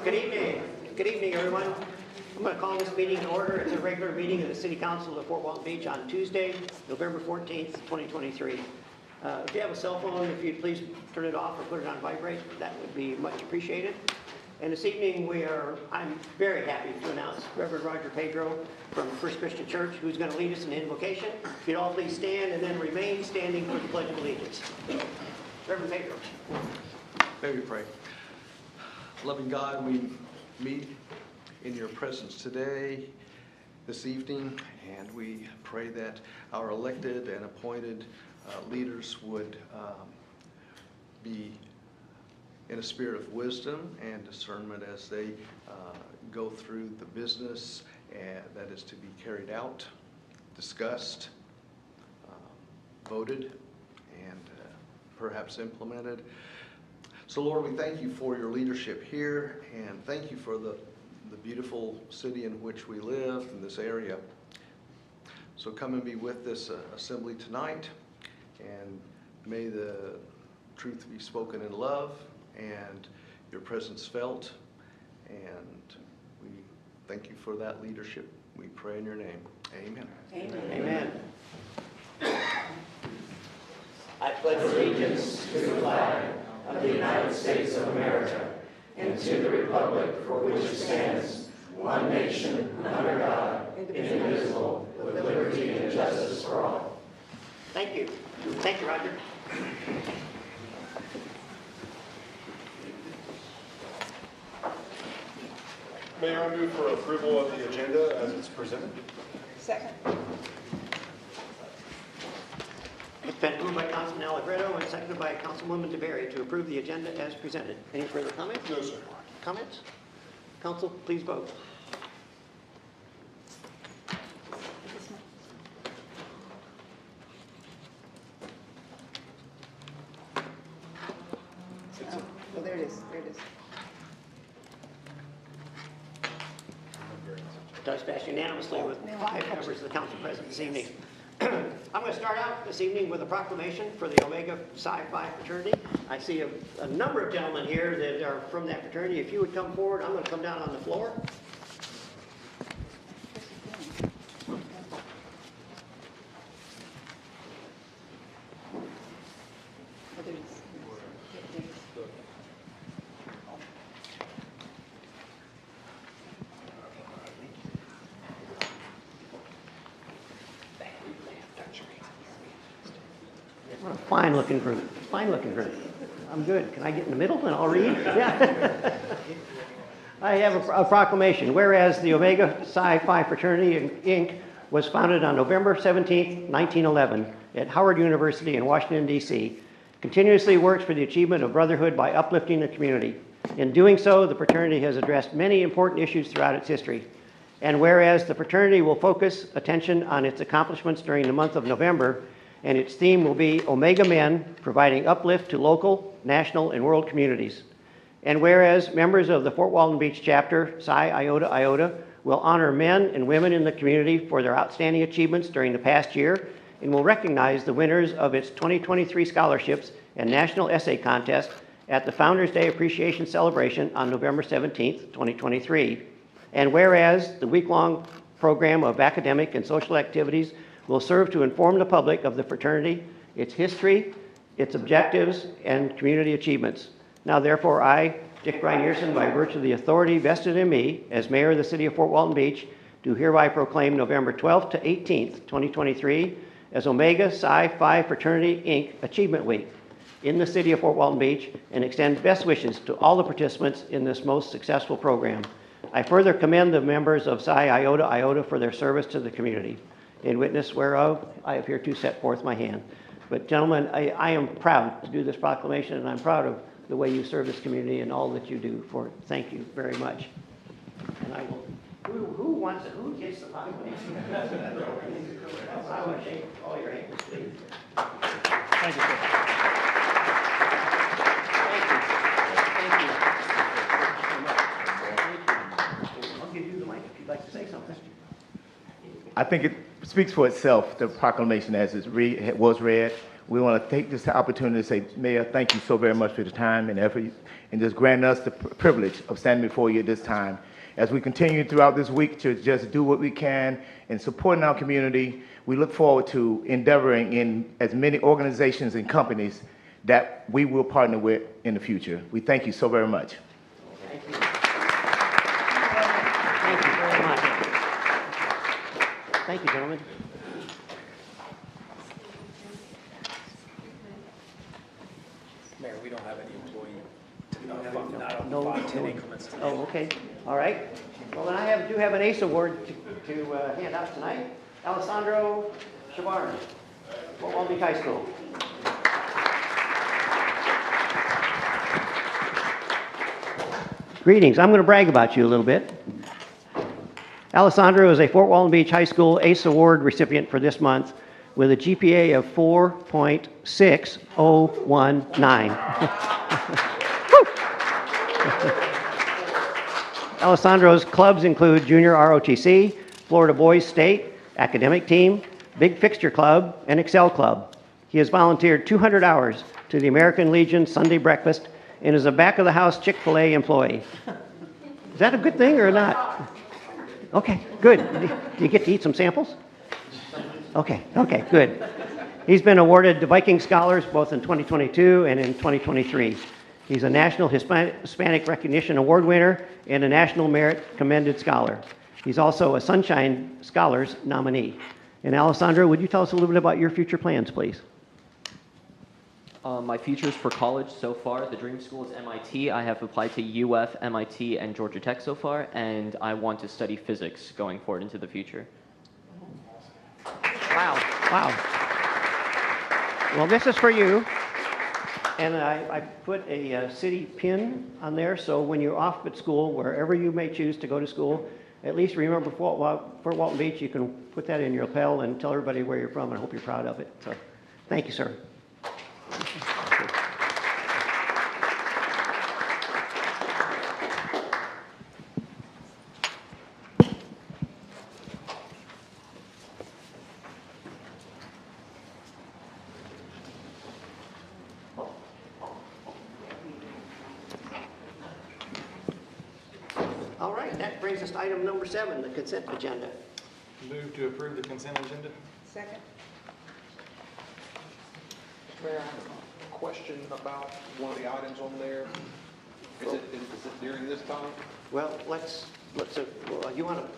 Good evening. Good evening, everyone. I'm going to call this meeting in order. It's a regular meeting of the City Council of Fort Walton Beach on Tuesday, November 14th, 2023. If you have a cell phone, if you'd please turn it off or put it on vibrate, that would be much appreciated. And this evening I'm very happy to announce Reverend Roger Pedro from First Christian Church, who's going to lead us in the invocation. If you'd all please stand and then remain standing for the Pledge of Allegiance. Reverend Pedro. May we pray. Loving God, we meet in your presence today, this evening, and we pray that our elected and appointed leaders would be in a spirit of wisdom and discernment as they go through the business that is to be carried out, discussed, voted, and perhaps implemented. So Lord, we thank you for your leadership here, and thank you for the beautiful city in which we live in this area. So come and be with this assembly tonight, and may the truth be spoken in love and your presence felt, and we thank you for that leadership. We pray in your name. Amen. Amen. Amen. I pledge allegiance to the flag of the United States of America and to the republic for which it stands, one nation, under God, indivisible, with liberty and justice for all. Thank you. Thank you, Roger. Mayor, I move for approval of the agenda as it's presented. Second. It's been moved by Councilman Allegretto and seconded by Councilwoman DeBerry to approve the agenda as presented. Any further comments? No, sir. Comments? Council, please vote. Oh, there it is. There it is. Does pass unanimously with 5 members of the council present this evening. I'm going to start out this evening with a proclamation for the Omega Psi Phi fraternity. I see a number of gentlemen here that are from that fraternity. If you would come forward, I'm going to come down on the floor. Oh, there it is. There it is. What a fine-looking group. Fine-looking group. I'm good. Can I get in the middle and I'll read? Yeah. I have a proclamation. Whereas the Omega Psi Phi Fraternity, Inc. was founded on November 17, 1911 at Howard University in Washington, D.C., continuously works for the achievement of brotherhood by uplifting the community. In doing so, the fraternity has addressed many important issues throughout its history. And whereas the fraternity will focus attention on its accomplishments during the month of November, and its theme will be Omega Men, providing uplift to local, national, and world communities. And whereas members of the Fort Walton Beach chapter, Psi Iota Iota, will honor men and women in the community for their outstanding achievements during the past year, and will recognize the winners of its 2023 scholarships and national essay contest at the Founders Day Appreciation Celebration on November 17th, 2023. And whereas the week-long program of academic and social activities will serve to inform the public of the fraternity, its history, its objectives, and community achievements. Now, therefore, I, Dick Rynearson, by virtue of the authority vested in me as mayor of the city of Fort Walton Beach, do hereby proclaim November 12th to 18th, 2023, as Omega Psi Phi Fraternity, Inc. Achievement Week in the city of Fort Walton Beach, and extend best wishes to all the participants in this most successful program. I further commend the members of Psi Iota Iota for their service to the community. In witness whereof, I have here to set forth my hand. But gentlemen, I am proud to do this proclamation, and I'm proud of the way you serve this community and all that you do for it. Thank you very much. And I will, who wants it? Who gets the proclamation? I want to shake all your hands, please. Thank you, sir. Thank you. I'll give you the mic if you'd like to say something. I think it's speaks for itself, the proclamation as was read. We want to take this opportunity to say, Mayor, thank you so very much for the time and effort and just granting us the privilege of standing before you at this time. As we continue throughout this week to just do what we can in supporting our community, we look forward to endeavoring in as many organizations and companies that we will partner with in the future. We thank you so very much. Thank you. Thank you very much. Thank you, gentlemen. Mayor, we don't have any employee, not on No, 5-10 no. increments today. Oh, okay. All right. Well, then I do have an ACE award to hand out tonight. Alessandro Chavarri, Fort Walton Beach High School. Greetings. I'm going to brag about you a little bit. Alessandro is a Fort Walton Beach High School ACE Award recipient for this month with a GPA of 4.6019. Alessandro's clubs include Junior ROTC, Florida Boys State, Academic Team, Big Fixture Club, and Excel Club. He has volunteered 200 hours to the American Legion Sunday Breakfast and is a back-of-the-house Chick-fil-A employee. Is that a good thing or not? Okay, good. Do you get to eat some samples? Okay, good. He's been awarded the Viking Scholars both in 2022 and in 2023. He's a National Hispanic Recognition Award winner and a National Merit Commended Scholar. He's also a Sunshine Scholars nominee. And Alessandro, would you tell us a little bit about your future plans, please? My futures for college so far, the dream school is MIT. I have applied to UF, MIT, and Georgia Tech so far, and I want to study physics going forward into the future. Wow. Well, this is for you. And I put a city pin on there, so when you're off at school, wherever you may choose to go to school, at least remember Fort Walton Beach. You can put that in your lapel and tell everybody where you're from, and I hope you're proud of it. So, thank you, sir. All right, that brings us to item number 7, the consent agenda. Move to approve the consent agenda? Second? Mayor, I have a question about one of the items on there. Is it during this time? Well, you want to,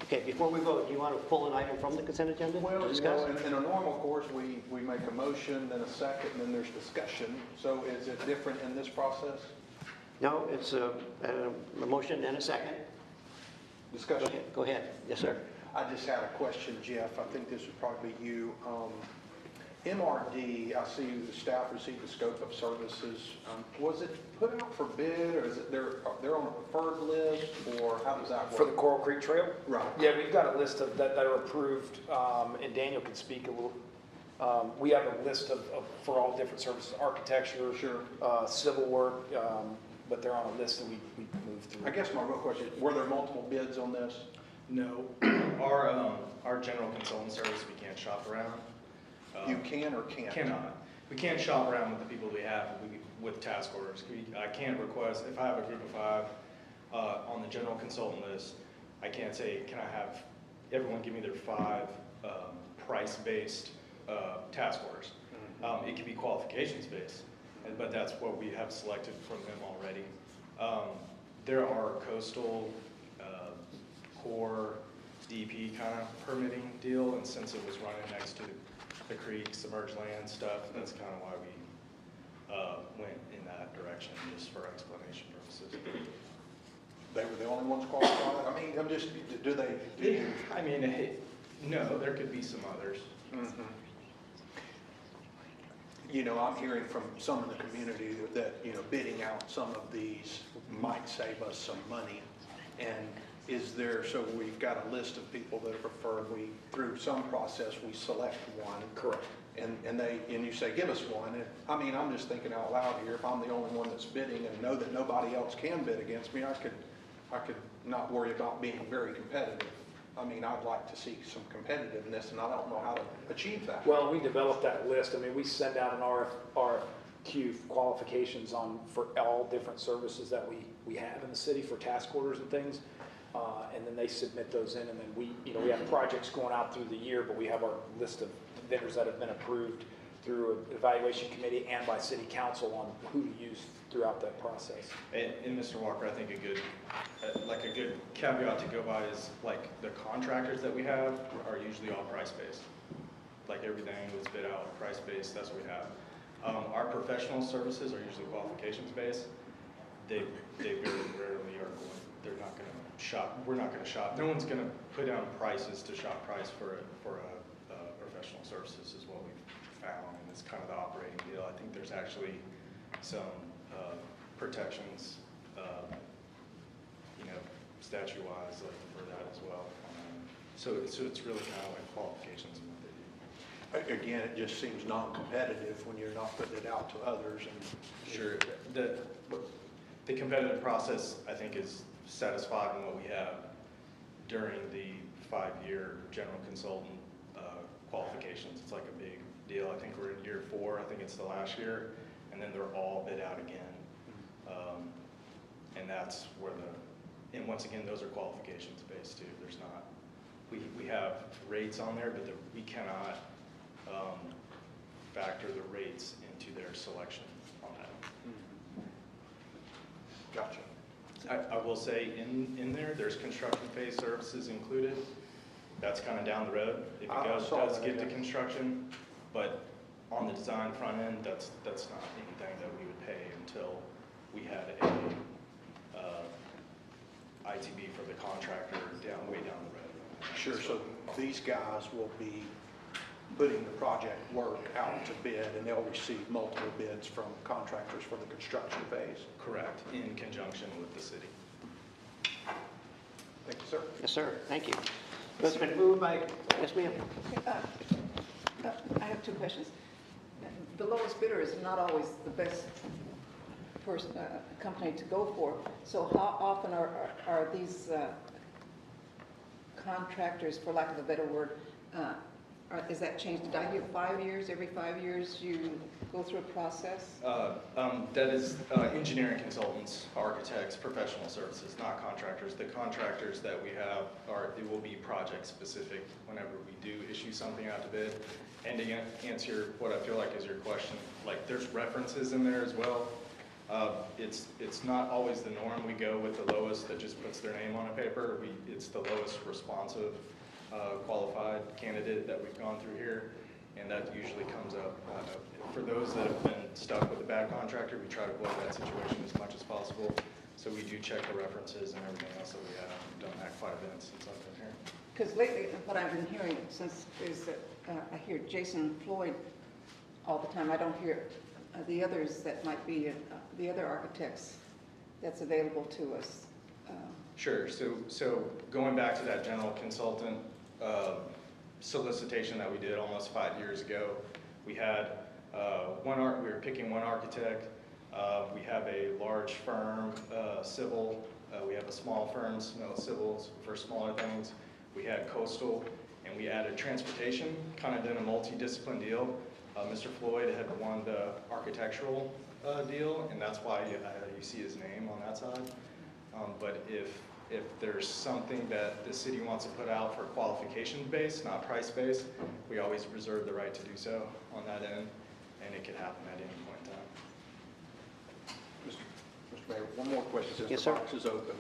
okay, before we vote, do you want to pull an item from the consent agenda Well, to discuss? in a normal course, we make a motion, then a second, and then there's discussion. So is it different in this process? No, it's a motion and a second. Discussion. Go ahead. Yes, sir. I just had a question, Jeff. I think this would probably be you. MRD, I see the staff received the scope of services. Was it put out for bid, or is it they're on a preferred list, or how does that work? For the Coral Creek Trail? Right. Yeah, we've got a list of that are approved, and Daniel can speak a little. We have a list of for all different services, architecture, Sure. Civil work, but they're on a list that we move through. I guess my real question is, were there multiple bids on this? No, our general consultant service, we can't shop around. You can or can't? Cannot. We can't shop around with the people we have with task orders. I can't request, if I have a group of 5 on the general consultant list, I can't say, can I have everyone give me their 5 price-based task orders. It could be qualifications-based, but that's what we have selected from them already. There are coastal, core, DP kind of permitting deal, and since it was running next to the creek, submerged land stuff, that's kind of why we went in that direction, just for explanation purposes. They were the only ones qualified? I mean, I'm just, do they? I mean, no, there could be some others. Mm-hmm. You know, I'm hearing from some in the community that, you know, bidding out some of these might save us some money. And is there, so we've got a list of people that prefer, through some process, we select one. Correct. And you say, give us one. And I mean, I'm just thinking out loud here, if I'm the only one that's bidding and know that nobody else can bid against me, I could not worry about being very competitive. I mean, I'd like to see some competitiveness, and I don't know how to achieve that. Well, we developed that list. I mean, we send out an RFQ qualifications for all different services that we have in the city for task orders and things. And then they submit those in, and then we have projects going out through the year, but we have our list of vendors that have been approved through an evaluation committee and by city council on who to use throughout that process. And Mr. Walker, I think a good caveat to go by is like the contractors that we have are usually all price-based. Like everything was bid out price-based, that's what we have. Our professional services are usually qualifications-based. They very rarely are going, they're not gonna shop, we're not gonna shop. No one's gonna put down prices to shop price for professional services is what we've found, and it's kind of the operating deal. I think there's actually some protections, statute-wise for that as well. So it's really kind of like qualifications in what they do. Again, it just seems non-competitive when you're not putting it out to others. And Sure. The competitive process, I think, is satisfied in what we have during the 5-year general consultant qualifications. It's like a big deal. I think we're in year 4. I think it's the last year, and then they're all bid out again. And that's where and once again, those are qualifications based too. There's not, we have rates on there, but we cannot factor the rates into their selection on that. Gotcha. I will say in there's construction phase services included. That's kind of down the road. If it does get to construction, but on the design front end, that's not anything that we would pay until we had a ITB for the contractor way down the road. Sure, so these guys will be putting the project work out to bid, and they'll receive multiple bids from contractors for the construction phase? Correct, in conjunction with the city. Thank you, sir. Yes, sir. Thank you. It's been moved by, yes, ma'am. I have 2 questions. The lowest bidder is not always the best company to go for. So how often are these contractors, for lack of a better word, is that changed? Did I hear 5 years? Every 5 years you go through a process? That is engineering consultants, architects, professional services, not contractors. The contractors that we have it will be project specific whenever we do issue something out to bid. And to answer what I feel like is your question, like there's references in there as well. It's not always the norm. We go with the lowest that just puts their name on a paper. It's the lowest responsive qualified candidate that we've gone through here, and that usually comes up. For those that have been stuck with a bad contractor, we try to avoid that situation as much as possible. So we do check the references and everything else that we have. We've done that quite a bit since I've been here. Because lately, what I've been hearing since is that I hear Jason Floyd all the time. I don't hear the others that might be the other architects that's available to us. Sure. So going back to that general consultant solicitation that we did almost 5 years ago, we had we were picking one architect. We have a large firm, civil. We have a small firm, civils for smaller things. We had coastal, and we added transportation, kind of did a multidiscipline deal. Mr. Floyd had won the architectural deal, and that's why you see his name on that side. But if there's something that the city wants to put out for qualification-based, not price-based, we always reserve the right to do so on that end, and it can happen at any point in time. Mr. Mayor, one more question since Yes, the sir. box is open.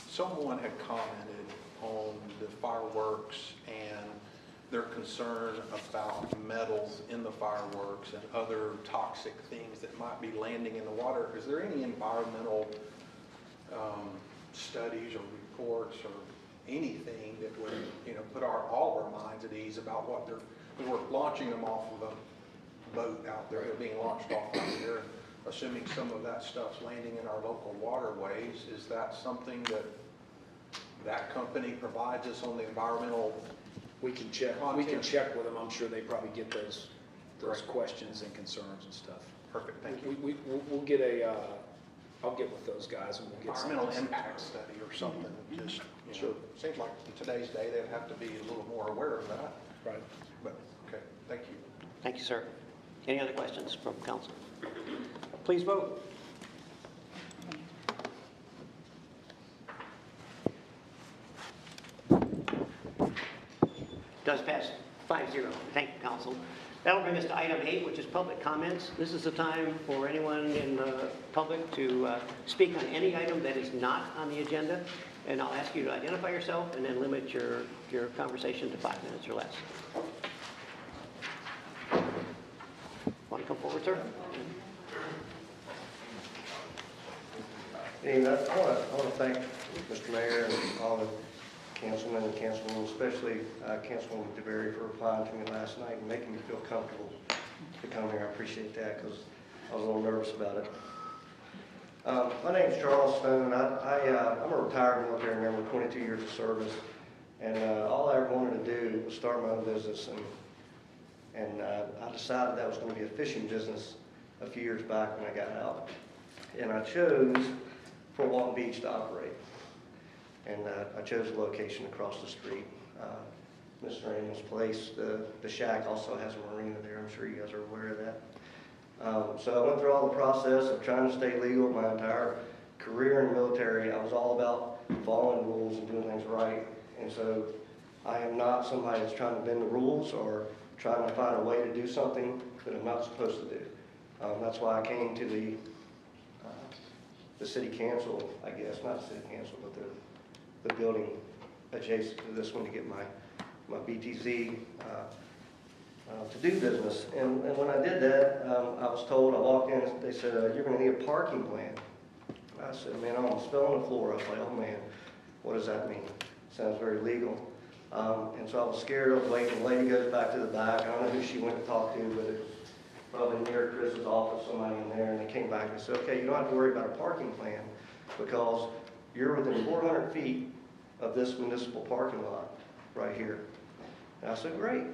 Someone had commented on the fireworks and their concern about metals in the fireworks and other toxic things that might be landing in the water. Is there any environmental studies or reports or anything that would, put all of our minds at ease about what we're launching them off of a boat out there, they're being launched off out there, assuming some of that stuff's landing in our local waterways. Is that something that company provides us on the environmental? We can check with them. I'm sure they probably get those questions and concerns and stuff. Perfect, thank you. We'll get I'll get with those guys and we'll get some. Environmental impact study or something, just, you know, seems like in today's day, they'd have to be a little more aware of that. Right. But, okay, thank you. Thank you, sir. Any other questions from council? Please vote. Does pass 5-0. Thank you, council. That'll bring us to item 8, which is public comments. This is the time for anyone in the public to speak on any item that is not on the agenda. And I'll ask you to identify yourself and then limit your conversation to 5 minutes or less. Want to come forward, sir? Anyway, I want to thank Mr. Mayor and all the councilmen and councilwomen, especially Councilwoman DeBerry, for replying to me last night and making me feel comfortable to come here. I appreciate that because I was a little nervous about it. My name is Charles Stone. I'm a retired military member, 22 years of service, and all I ever wanted to do was start my own business, and I decided that was going to be a fishing business a few years back when I got out. And I chose Fort Walton Beach to operate. And I chose a location across the street, Mr. Raymond's place. The shack also has a marina there. I'm sure you guys are aware of that. So I went through all the process of trying to stay legal. My entire career in the military, I was all about following rules and doing things right. And so I am not somebody that's trying to bend the rules or trying to find a way to do something that I'm not supposed to do. That's why I came to the city council, I guess, not the city council, but the building adjacent to this one to get my BTZ to do business. And when I did that, I was told, I walked in, they said, you're going to need a parking plan. I said, man, I'm almost fell on the floor. I was like, oh man, what does that mean? Sounds very legal. And so I was scared. I was waiting. The lady goes back to the back. I don't know who she went to talk to, but it was probably near Chris's office, somebody in there. And they came back and said, okay, you don't have to worry about a parking plan because you're within 400 feet of this municipal parking lot right here. And I said, great.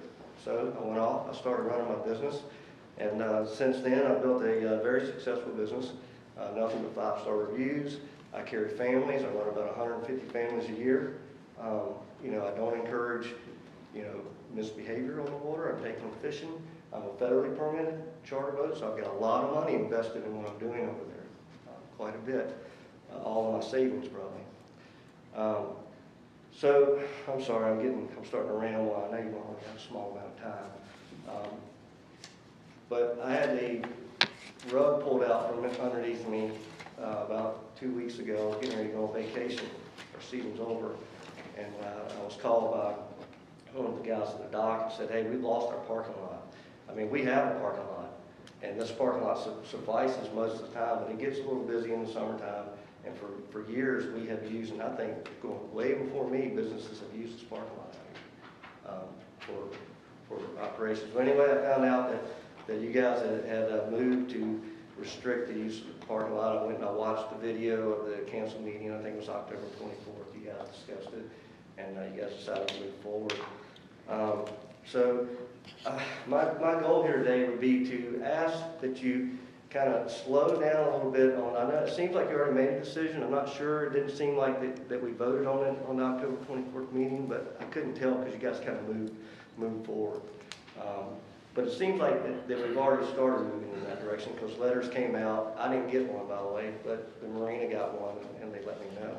So I went off. I started running my business. And since then, I've built a very successful business. Nothing but 5-star reviews. I carry families. I run about 150 families a year. You know, I don't encourage, you know, misbehavior on the water. I'm taking fishing. I'm a federally permitted charter boat, so I've got a lot of money invested in what I'm doing over there, quite a bit, all of my savings probably. So I'm sorry, I'm starting to ramble. I know you only have a small amount of time, but I had a rug pulled out from underneath me about 2 weeks ago. I was getting ready to go on vacation. Our season's over. And I was called by one of the guys at the dock and said, hey, we've lost our parking lot. I mean, we have a parking lot, and this parking lot suffices most of the time, but it gets a little busy in the summertime. And for years, we have used, and I think going way before me, businesses have used this parking lot for operations. But anyway, I found out that you guys had moved to restrict the use of the parking lot. I went and I watched the video of the council meeting. I think it was October 24th. You guys discussed it, and you guys decided to move forward. My goal here today would be to ask that you kind of slow down a little bit on, I know it seems like you already made a decision. I'm not sure. It didn't seem like that we voted on it on the October 24th meeting, but I couldn't tell because you guys kind of moved forward. But it seems like that we've already started moving in that direction because letters came out. I didn't get one, by the way, but the marina got one, and they let me know.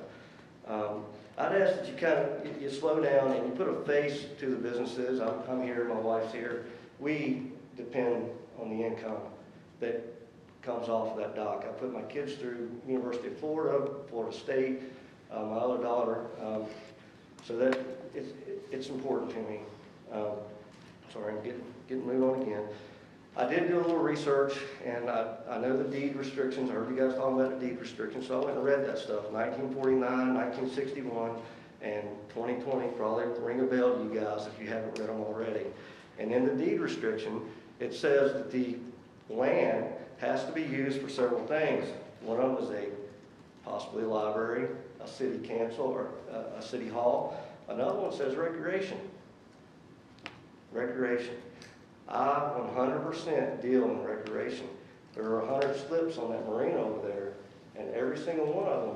I'd ask that you kind of you slow down and you put a face to the businesses. I'm here, my wife's here. We depend on the income that comes off of that dock. I put my kids through University of Florida, Florida State, my other daughter, so that it's important to me. Sorry, I'm getting moved on again. I did do a little research, and I know the deed restrictions. I heard you guys talking about the deed restrictions, so I went and read that stuff. 1949, 1961, and 2020 probably ring a bell to you guys if you haven't read them already. And in the deed restriction, it says that the land has to be used for several things. One of them is possibly a library, a city council, or a city hall. Another one says recreation. Recreation. I 100% deal in recreation. There are 100 slips on that marina over there, And every single one of them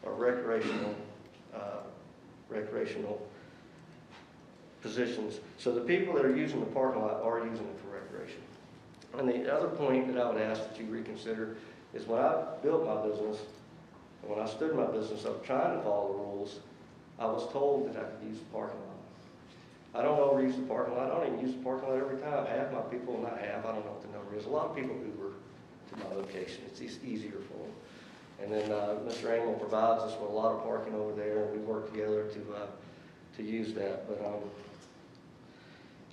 are recreational positions. So the people that are using the parking lot are using it for recreation. And the other point that I would ask that you reconsider is when I built my business, and when I stood my business up trying to follow the rules, I was told that I could use the parking lot. I don't overuse the parking lot. I don't even use the parking lot every time. Half my people, not half, I don't know what the number is. A lot of people Uber to my location. It's just easier for them. And then Mr. Engel provides us with a lot of parking over there, and we work together to use that. But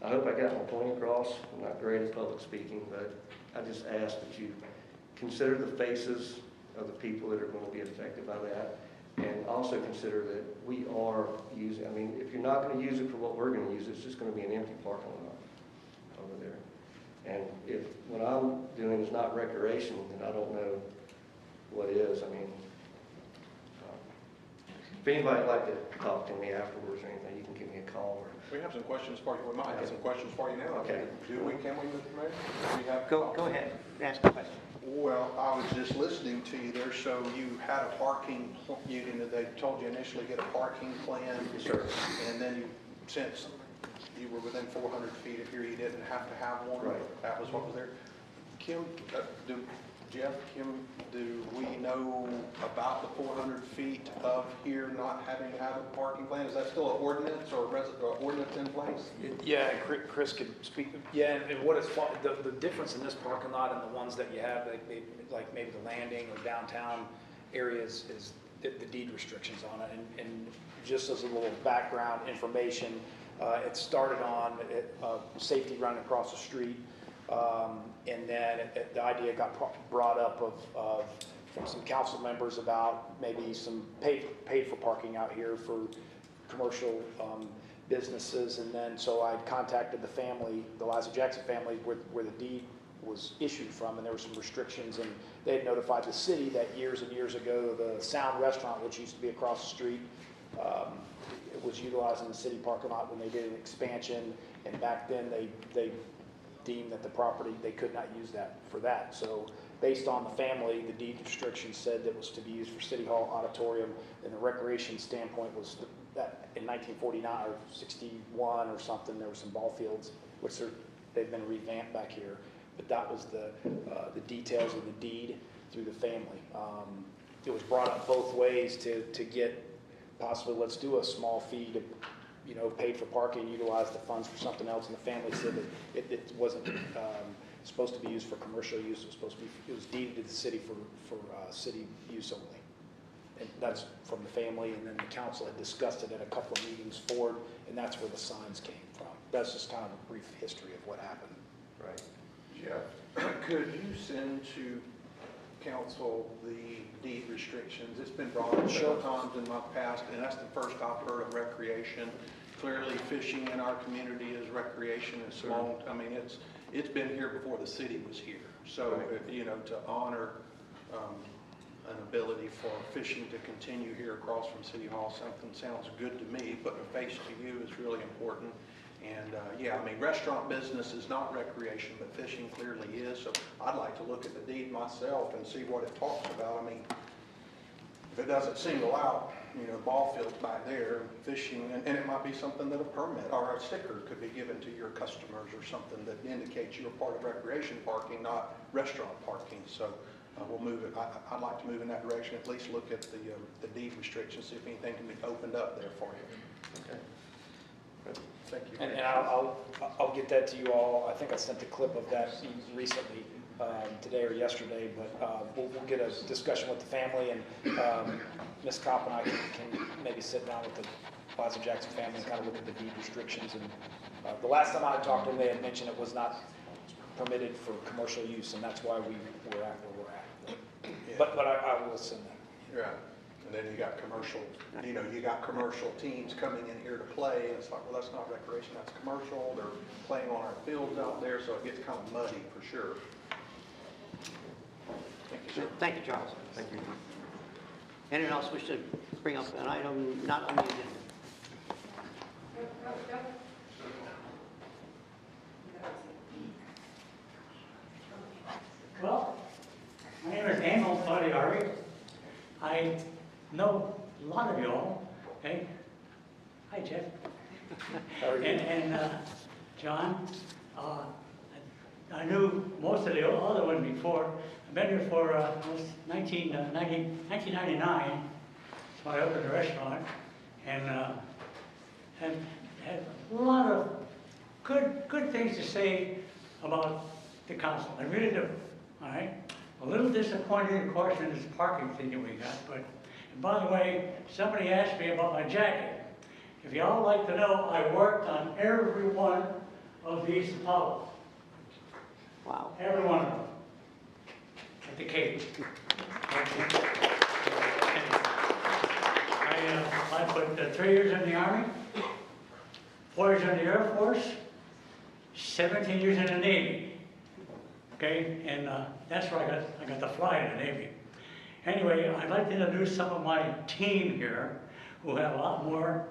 I hope I got my point across. I'm not great at public speaking, but I just ask that you consider the faces of the people that are going to be affected by that, and also consider that we are using, I mean, if you're not going to use it for what we're going to use, it's just going to be an empty parking lot over there. And if what I'm doing is not recreation, then I don't know what is. I mean, if anybody'd like to talk to me afterwards or anything, you can give me a call. We have some questions for you. We might have some questions for you now. Okay. Can we, Mr. Mayor? Do we have? Go ahead, ask the question. Well, I was just listening to you there, so you had a parking, they told you initially get a parking plan. Yes, sir. And then you, since you were within 400 feet of here, you didn't have to have one? Right. That was what was there? Kim, Kim, do we know about the 400 feet of here not having to have a parking plan? Is that still an ordinance or ordinance in place? Yeah, Chris could speak. Yeah, and what is, the difference in this parking lot and the ones that you have, like maybe the landing or downtown areas, is the deed restrictions on it. And just as a little background information, it started on safety running across the street. And then the idea got brought up from some council members about maybe some paid for parking out here for commercial businesses. And then so I contacted the family, the Liza Jackson family, where the deed was issued from, and there were some restrictions, and they had notified the city that years and years ago, the Sound Restaurant, which used to be across the street, it was utilizing the city parking lot when they did an expansion, and back then they deemed that the property, they could not use that for that. So based on the family, the deed restriction said that it was to be used for City Hall auditorium, and the recreation standpoint was that in 1949 or 61 or something, there were some ball fields, which they've been revamped back here. But that was the details of the deed through the family. It was brought up both ways to get possibly, let's do a small fee to, paid for parking, utilize the funds for something else, and the family said that it wasn't supposed to be used for commercial use. It was deeded to the city for city use only. And that's from the family, and then the council had discussed it at a couple of meetings forward, and that's where the signs came from. That's just kind of a brief history of what happened. Right. Jeff, could you send to council the deed restrictions? It's been brought up several times in my past, and that's the first I've heard of recreation. Clearly, fishing in our community is recreation. It's long. I mean, it's been here before the city was here. So, to honor an ability for fishing to continue here across from City Hall, something sounds good to me. Putting a face to you is really important. And restaurant business is not recreation, but fishing clearly is. So I'd like to look at the deed myself and see what it talks about. I mean, if it doesn't single out, ball fields back there, fishing, and it might be something that a permit or a sticker could be given to your customers or something that indicates you're part of recreation parking, not restaurant parking. So we'll move it. I'd like to move in that direction, at least look at the deed restrictions, see if anything can be opened up there for you. Okay. Thank you. And I'll get that to you all. I think I sent a clip of that recently, today or yesterday, but we'll get a discussion with the family, and Ms. Kopp and I can maybe sit down with the Liza Jackson family and kind of look at the deed restrictions. And the last time I talked to them, they had mentioned it was not permitted for commercial use, and that's why we were at where we're at. Yeah. But I will send that. Right. And then you got commercial, you got commercial teams coming in here to play, and it's like, well, that's not recreation, that's commercial. They're playing on our fields out there, so it gets kind of muddy for sure. Thank you, sir. Thank you, Charles. Thank you. Anyone else wish to bring up an item not on the agenda? Well, my name is Emil Fadiari. I know a lot of y'all, okay? Hi, Jeff. And John, I knew most of the other ones before. I've been here for 1999, so I opened a restaurant, and had a lot of good things to say about the council. I really do, all right? A little disappointed, of course, in this parking thing that we got, but, and by the way, somebody asked me about my jacket. If y'all like to know, I worked on every one of these Apollos. Wow. Every one of them. At the Cape. I put 3 years in the Army, 4 years in the Air Force, 17 years in the Navy. Okay, and that's where I got to fly in the Navy. Anyway, I'd like to introduce some of my team here who have a lot more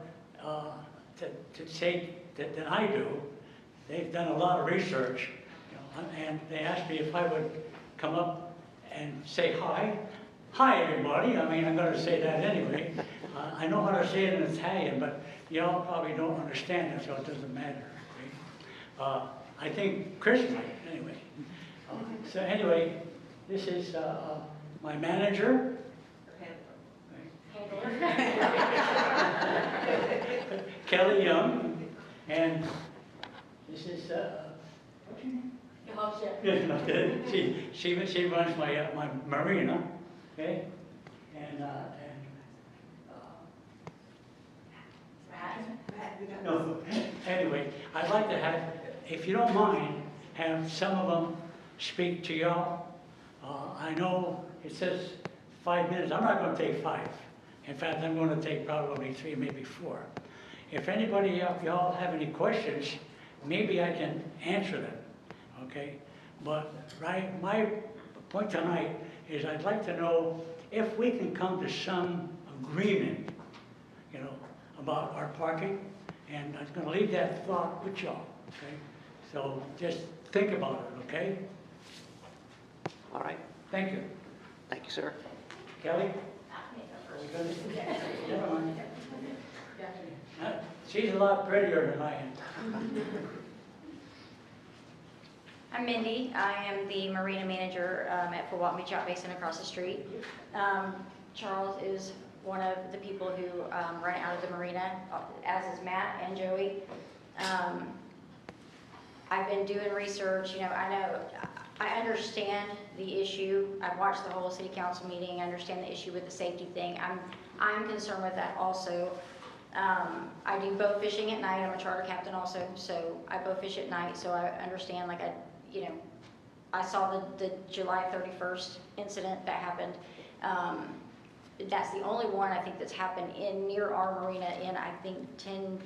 to say than I do. They've done a lot of research, you know, and they asked me if I would come up and say hi. Hi, everybody. I mean, I'm going to say that anyway. I know how to say it in Italian, but y'all probably don't understand it, so it doesn't matter. Okay? I think Chris might, anyway. So anyway, this is my manager. Kelly Young, and this is what's your name? She runs my marina, okay, and no. Anyway, I'd like to have, if you don't mind, have some of them speak to y'all. I know it says 5 minutes. I'm not going to take 5. In fact, I'm going to take probably 3, maybe 4. If anybody of y'all have any questions, maybe I can answer them, okay? But my point tonight is I'd like to know if we can come to some agreement, you know, about our parking, and I'm going to leave that thought with y'all, okay? So just think about it, okay? All right. Thank you. Thank you, sir. Kelly? Are we good? Never mind. She's a lot prettier than I am. I'm Mindy. I am the marina manager at Fort Walton Beach Yacht Basin across the street. Charles is one of the people who run out of the marina, as is Matt and Joey. I've been doing research. You know, I understand the issue. I've watched the whole city council meeting. I understand the issue with the safety thing. I'm concerned with that also. I do boat fishing at night. I'm a charter captain also, so I boat fish at night. So I understand, like I saw the July 31st incident that happened. That's the only one I think that's happened near our marina in I think 10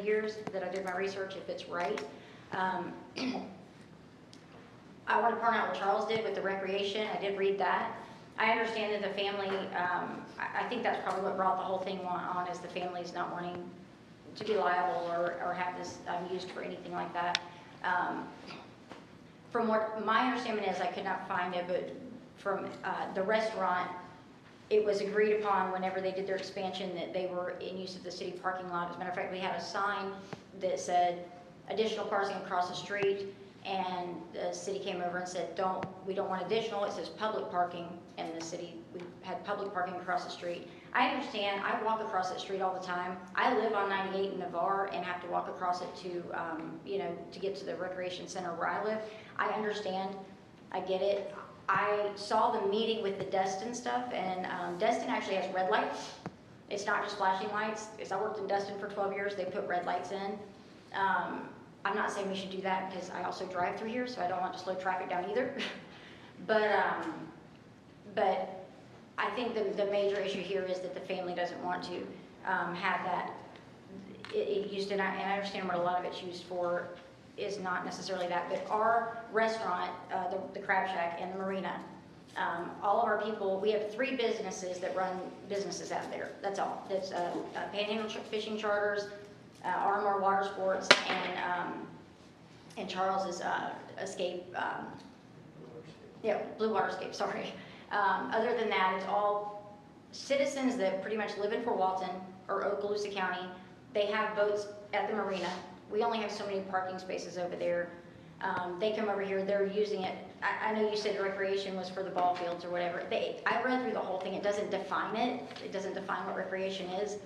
years that I did my research, if it's right. I want to point out what Charles did with the recreation. I did read that. I understand that the family, I think that's probably what brought the whole thing on, is the family's not wanting to be liable or have this used for anything like that. From what my understanding is, I could not find it, but from the restaurant, it was agreed upon whenever they did their expansion that they were in use of the city parking lot. As a matter of fact, we had a sign that said additional parking across the street, and the city came over and said, we don't want additional, it says public parking, and the city, we had public parking across the street. I understand, I walk across that street all the time. I live on 98 in Navarre and have to walk across it to, to get to the recreation center where I live. I understand, I get it. I saw the meeting with the Destin stuff, and Destin actually has red lights. It's not just flashing lights. I worked in Destin for 12 years, they put red lights in. I'm not saying we should do that because I also drive through here, so I don't want to slow traffic down either. But I think the major issue here is that the family doesn't want to have that. It used to, and I understand what a lot of it's used for is not necessarily that, but our restaurant, the Crab Shack and the marina, all of our people, we have 3 businesses that run businesses out there. That's all. That's Panhandle Fishing Charters, RMR Water Sports, and Charles's Escape, Blue Water Escape, sorry. Other than that, it's all citizens that pretty much live in Fort Walton or Okaloosa County, they have boats at the marina. We only have so many parking spaces over there. They come over here, they're using it. I know you said recreation was for the ball fields or whatever. I read through the whole thing. It doesn't define it. It doesn't define what recreation is.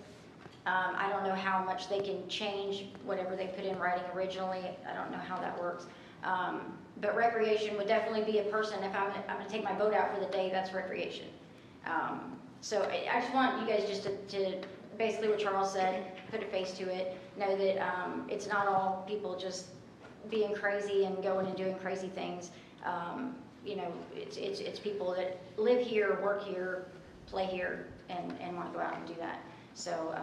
I don't know how much they can change whatever they put in writing originally. I don't know how that works. But recreation would definitely be a person, if I'm gonna take my boat out for the day, that's recreation. So I just want you guys just to basically what Charles said, put a face to it, know that it's not all people just being crazy and going and doing crazy things. You know, it's people that live here, work here, play here, and want to go out and do that. So,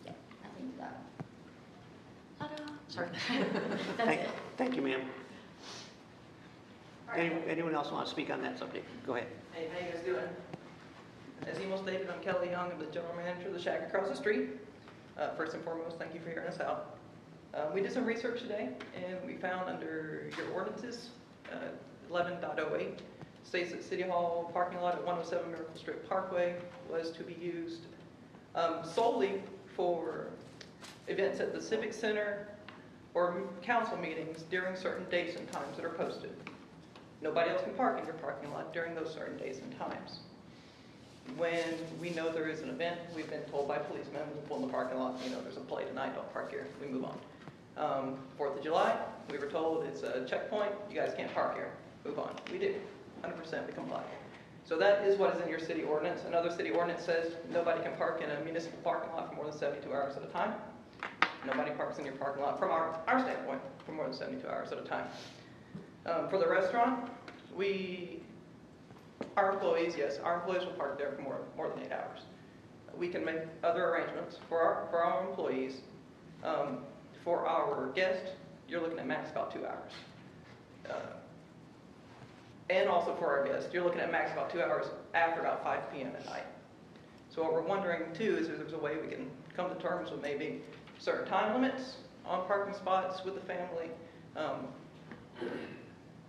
yeah, I think that. Ta-da! Sorry, that's it. Thank you, ma'am. Anyone else want to speak on that subject? Go ahead. Hey, how you guys doing? As Emo stated, I'm Kelly Young. I'm the general manager of the Shack across the street. First and foremost, thank you for hearing us out. We did some research today, and we found under your ordinances, 11.08 states that City Hall parking lot at 107 Miracle Strip Parkway was to be used solely for events at the Civic Center or council meetings during certain dates and times that are posted. Nobody else can park in your parking lot during those certain days and times. When we know there is an event, we've been told by policemen, we'll pull in the parking lot, you know, there's a play tonight, don't park here, we move on. 4th of July, we were told it's a checkpoint, you guys can't park here, move on. We do, 100% we comply. So that is what is in your city ordinance. Another city ordinance says nobody can park in a municipal parking lot for more than 72 hours at a time. Nobody parks in your parking lot, from our standpoint, for more than 72 hours at a time. For the restaurant, our employees, yes, our employees will park there for more than 8 hours. We can make other arrangements for our employees. For our guests, you're looking at max about 2 hours. And also for our guests, you're looking at max about 2 hours after about 5 p.m. at night. So what we're wondering too is if there's a way we can come to terms with maybe certain time limits on parking spots with the family.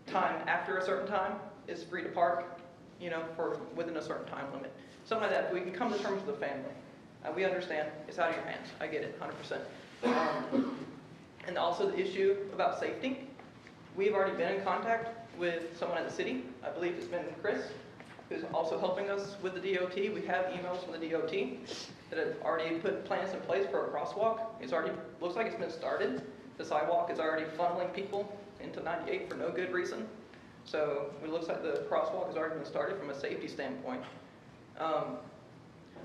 Time after a certain time is free to park, you know, for within a certain time limit. Something like that, if we can come to terms with the family. We understand it's out of your hands. I get it, 100%. And also the issue about safety. We've already been in contact with someone at the city. I believe it's been Chris, who's also helping us with the DOT. We have emails from the DOT that have already put plans in place for a crosswalk. It's already, looks like it's been started. The sidewalk is already funneling people into 98 for no good reason. So it looks like the crosswalk has already been started from a safety standpoint.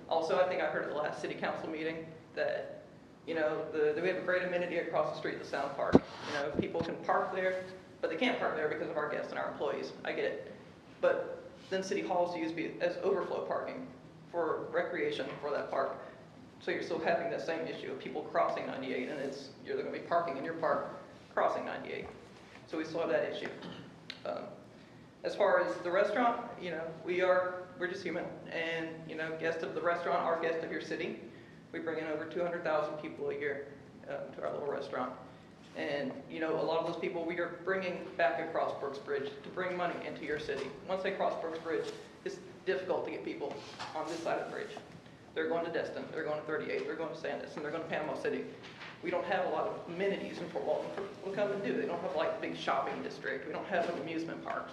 Also, I think I heard at the last city council meeting that, you know, we have a great amenity across the street, the Sound Park. You know, people can park there, but they can't park there because of our guests and our employees. I get it. But then City Hall is used as overflow parking for recreation for that park. So you're still having that same issue of people crossing 98, and you're going to be parking in your park crossing 98. So we still have that issue. As far as the restaurant, you know, we're just human, and you know, guests of the restaurant are guests of your city. We bring in over 200,000 people a year to our little restaurant, and you know, a lot of those people we are bringing back across Brooks Bridge to bring money into your city. Once they cross Brooks Bridge, it's difficult to get people on this side of the bridge. They're going to Destin, they're going to 38, they're going to Sandus, and they're going to Panama City. We don't have a lot of amenities in Fort Walton for people to come and do. They don't have like big shopping district. We don't have amusement parks.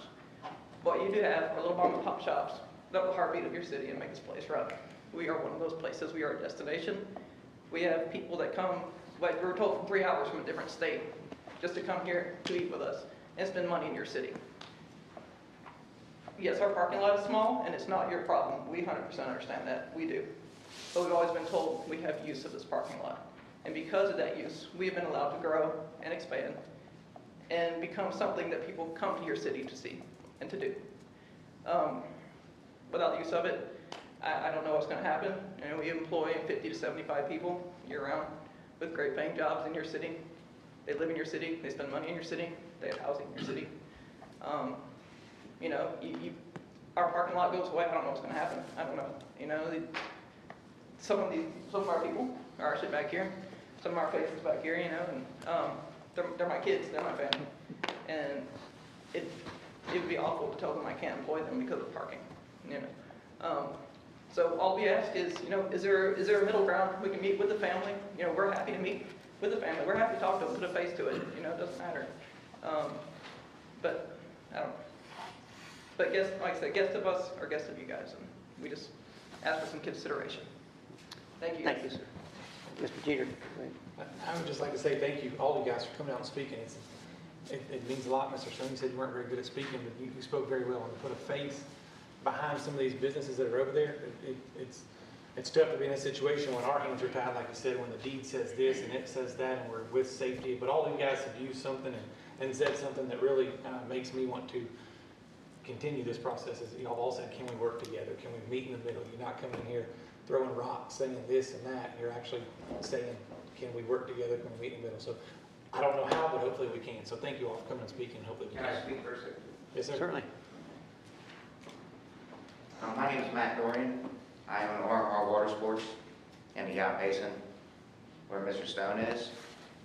What you do have are little mom and pop shops that are the heartbeat of your city and make this place run. We are one of those places. We are a destination. We have people that come, like we were told, for 3 hours from a different state just to come here to eat with us and spend money in your city. Yes, our parking lot is small and it's not your problem. We 100% understand that. We do. But we've always been told we have use of this parking lot. And because of that use, we've been allowed to grow and expand and become something that people come to your city to see and to do. Without the use of it, I don't know what's going to happen. You know, we employ 50 to 75 people year-round with great paying jobs in your city. They live in your city. They spend money in your city. They have housing in your city. You know, our parking lot goes away. I don't know what's going to happen. I don't know. You know, some of our people are actually back here. Some of our faces back here, you know, and they're my kids. They're my family. And it would be awful to tell them I can't employ them because of parking, you know. So all we ask is, is there a middle ground? We can meet with the family. We're happy to meet with the family. We're happy to talk to them, put a face to it. It doesn't matter. But I don't. But like I said, guest of us are guest of you guys, and we just ask for some consideration. Thank you. Thank you, sir. Mr. Jeter. I would just like to say thank you, all you guys, for coming out and speaking. It means a lot. Mr. Stone, you said you weren't very good at speaking, but you spoke very well, and to put a face behind some of these businesses that are over there, it's tough to be in a situation when our hands are tied, like you said, when the deed says this and it says that, and we're with safety. But all you guys have used something and said something that really makes me want to continue this process. Is y'all all said, can we work together? Can we meet in the middle? You're not coming in here throwing rocks, saying this and that. You're actually saying, can we work together? Can we meet in the middle? So I don't know how, but hopefully we can. So thank you all for coming and speaking. Hopefully we can. Can I speak for a second? Yes, sir. Certainly. My name is Matt Dorian. I own RMR Water Sports in the Yacht Basin where Mr. Stone is.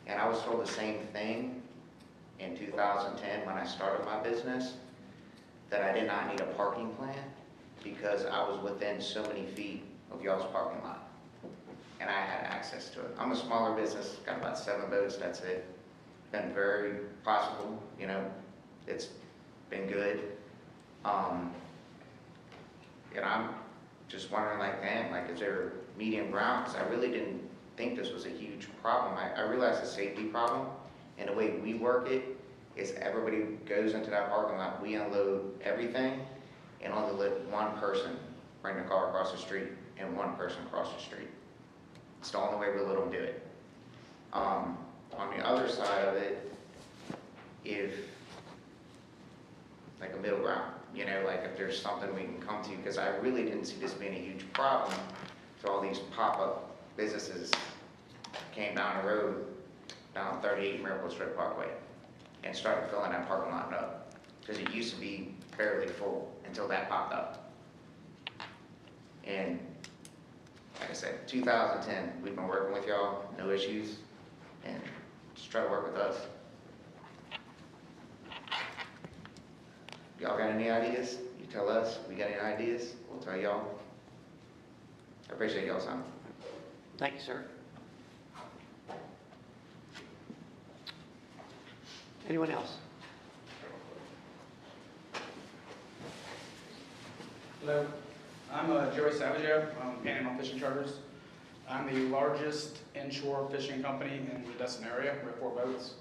And I was told the same thing in 2010 when I started my business, that I did not need a parking plan because I was within so many feet of y'all's parking lot. And I had access to it. I'm a smaller business, got about 7 boats, that's it. Been very profitable, it's been good. And I'm just wondering, is there a medium ground? Because I really didn't think this was a huge problem. I realized it's a safety problem, and the way we work it is everybody goes into that parking lot, we unload everything, and only let one person bring the car across the street and one person across the street. It's the only way we let them do it. On the other side of it, if, like a middle ground, if there's something we can come to, because I really didn't see this being a huge problem till all these pop-up businesses came down the road, down 38 Miracle Strip Parkway, and started filling that parking lot up, because it used to be barely full until that popped up. And like I said, 2010, we've been working with y'all, no issues, and just try to work with us. Y'all got any ideas? You tell us. We got any ideas? We'll tell y'all. I appreciate y'all's time. Thank you, sir. Anyone else? Hello, I'm Joey Savagio. I'm Panhandle Fishing Charters. I'm the largest inshore fishing company in the Destin area. We have 4 boats.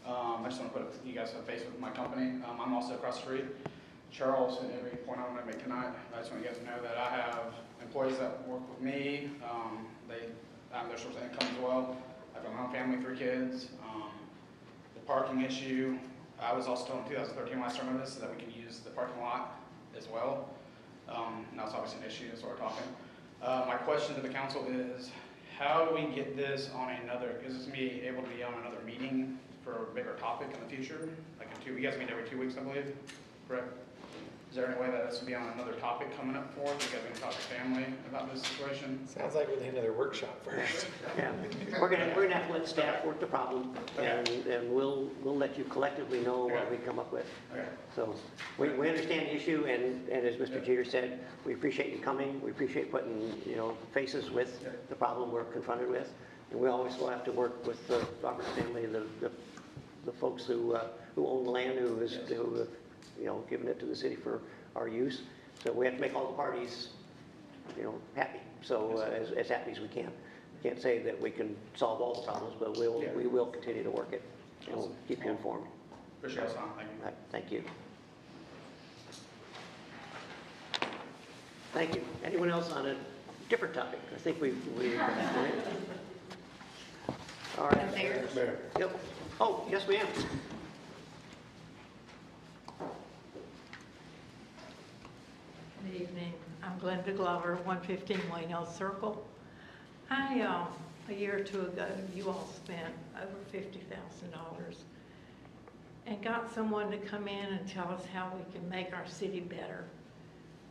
I just want to put you guys a face with my company. I'm also across the street. Charles, at every point I'm going to make tonight, I just want you guys to know that I have employees that work with me. They have their source of income as well. I've got my own family, 3 kids. The parking issue, I was also told in 2013 when I started this that we can use the parking lot as well. Now it's obviously an issue, so we're talking. My question to the council is, how do we get this on another, is this going to be able to be on another meeting for a bigger topic in the future? Like you guys meet every 2 weeks, I believe, correct? Is there any way that this will be on another topic coming up for us? You guys can talk to family about this situation? Sounds like we're another workshop first. Yeah, we're gonna have to let staff work the problem, and we'll let you collectively know what we come up with. Okay. So we understand the issue, and as Mr. Jeter said, we appreciate you coming. We appreciate putting faces with the problem we're confronted with, and we always will have to work with the Roberts family, the folks who own the land, who given it to the city for our use. So we have to make all the parties, happy. So as happy as we can. Can't say that we can solve all the problems, but we will continue to work it, and we'll keep you informed. Appreciate your time. Thank you. Thank you. Thank you. Anyone else on a different topic? I think we've all right. Mayor. Yep. Oh, yes, ma'am. Good evening. I'm Glenda Glover, 115 Waynell Circle. A year or 2 ago, you all spent over $50,000 and got someone to come in and tell us how we can make our city better.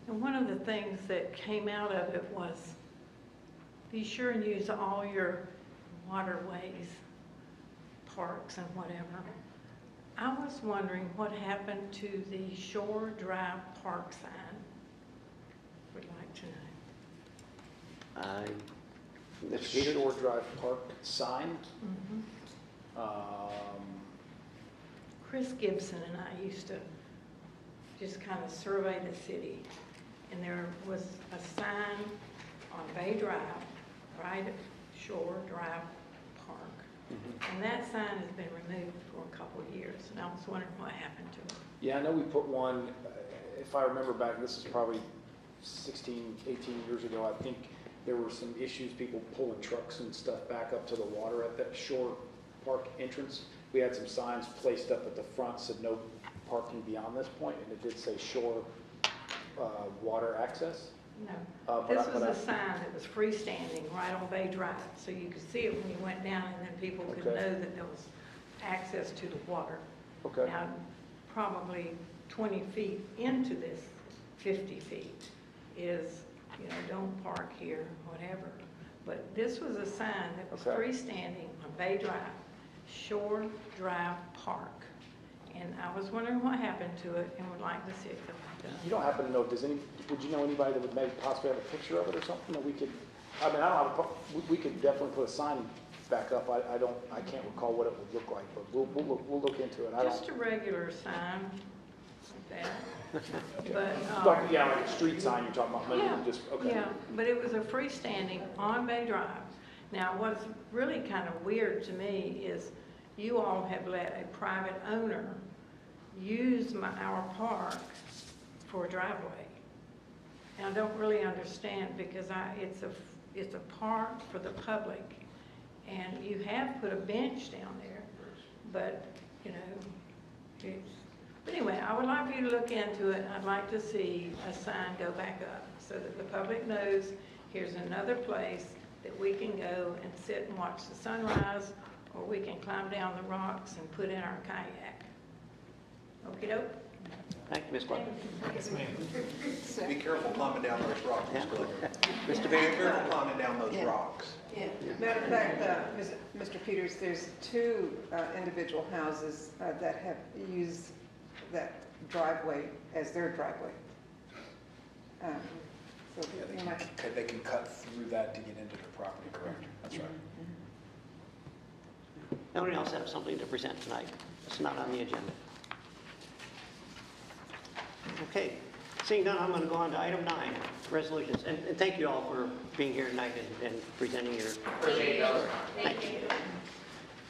And one of the things that came out of it was be sure and use all your waterways, parks and whatever. I was wondering what happened to the Shore Drive Park sign. Would like to know. Mr. Peters? Shore Drive Park sign. Chris Gibson and I used to just kind of survey the city, and there was a sign on Bay Drive, right at Shore Drive Park. And that sign has been removed for a couple of years, and I was wondering what happened to it. Yeah, I know we put one, if I remember back, this is probably 16, 18 years ago, I think there were some issues, people pulling trucks and stuff back up to the water at that Shore Park entrance. We had some signs placed up at the front, said no parking beyond this point, and it did say Shore water access. No, this was a sign that was freestanding right on Bay Drive, so you could see it when you went down, and then people could know that there was access to the water. Okay. Now, probably 20 feet into this 50 feet is, you know, don't park here, whatever. But this was a sign that was freestanding on Bay Drive, Shore Drive Park. And I was wondering what happened to it and would like to see it go back up. You don't happen to know, would you know anybody that would maybe possibly have a picture of it or something that we could, I mean, I don't have we could definitely put a sign back up. I can't recall what it would look like, but we'll look into it. Just a regular sign like that. But, like a street sign you're talking about, maybe just, Yeah, but it was a freestanding on Bay Drive. Now, what's really kind of weird to me is you all have let a private owner use our park for a driveway. And I don't really understand because it's a park for the public, and you have put a bench down there, but you know, but anyway, I would like for you to look into it. I'd like to see a sign go back up so that the public knows here's another place that we can go and sit and watch the sunrise, or we can climb down the rocks and put in our kayak. Okey doke? Thank you, Ms. Clark. Yes, ma'am. Be careful climbing down those rocks, Ms. Glover. Mr. Be careful climbing down those rocks. Yeah. Matter of fact, Mr. Peters, there's two individual houses that have used that driveway as their driveway. So you might. They can cut through that to get into the property, correct? That's right. Anyone else have something to present tonight? It's not on the agenda. Okay, seeing none, I'm going to go on to item 9, resolutions. And thank you all for being here tonight and presenting your... Thank you.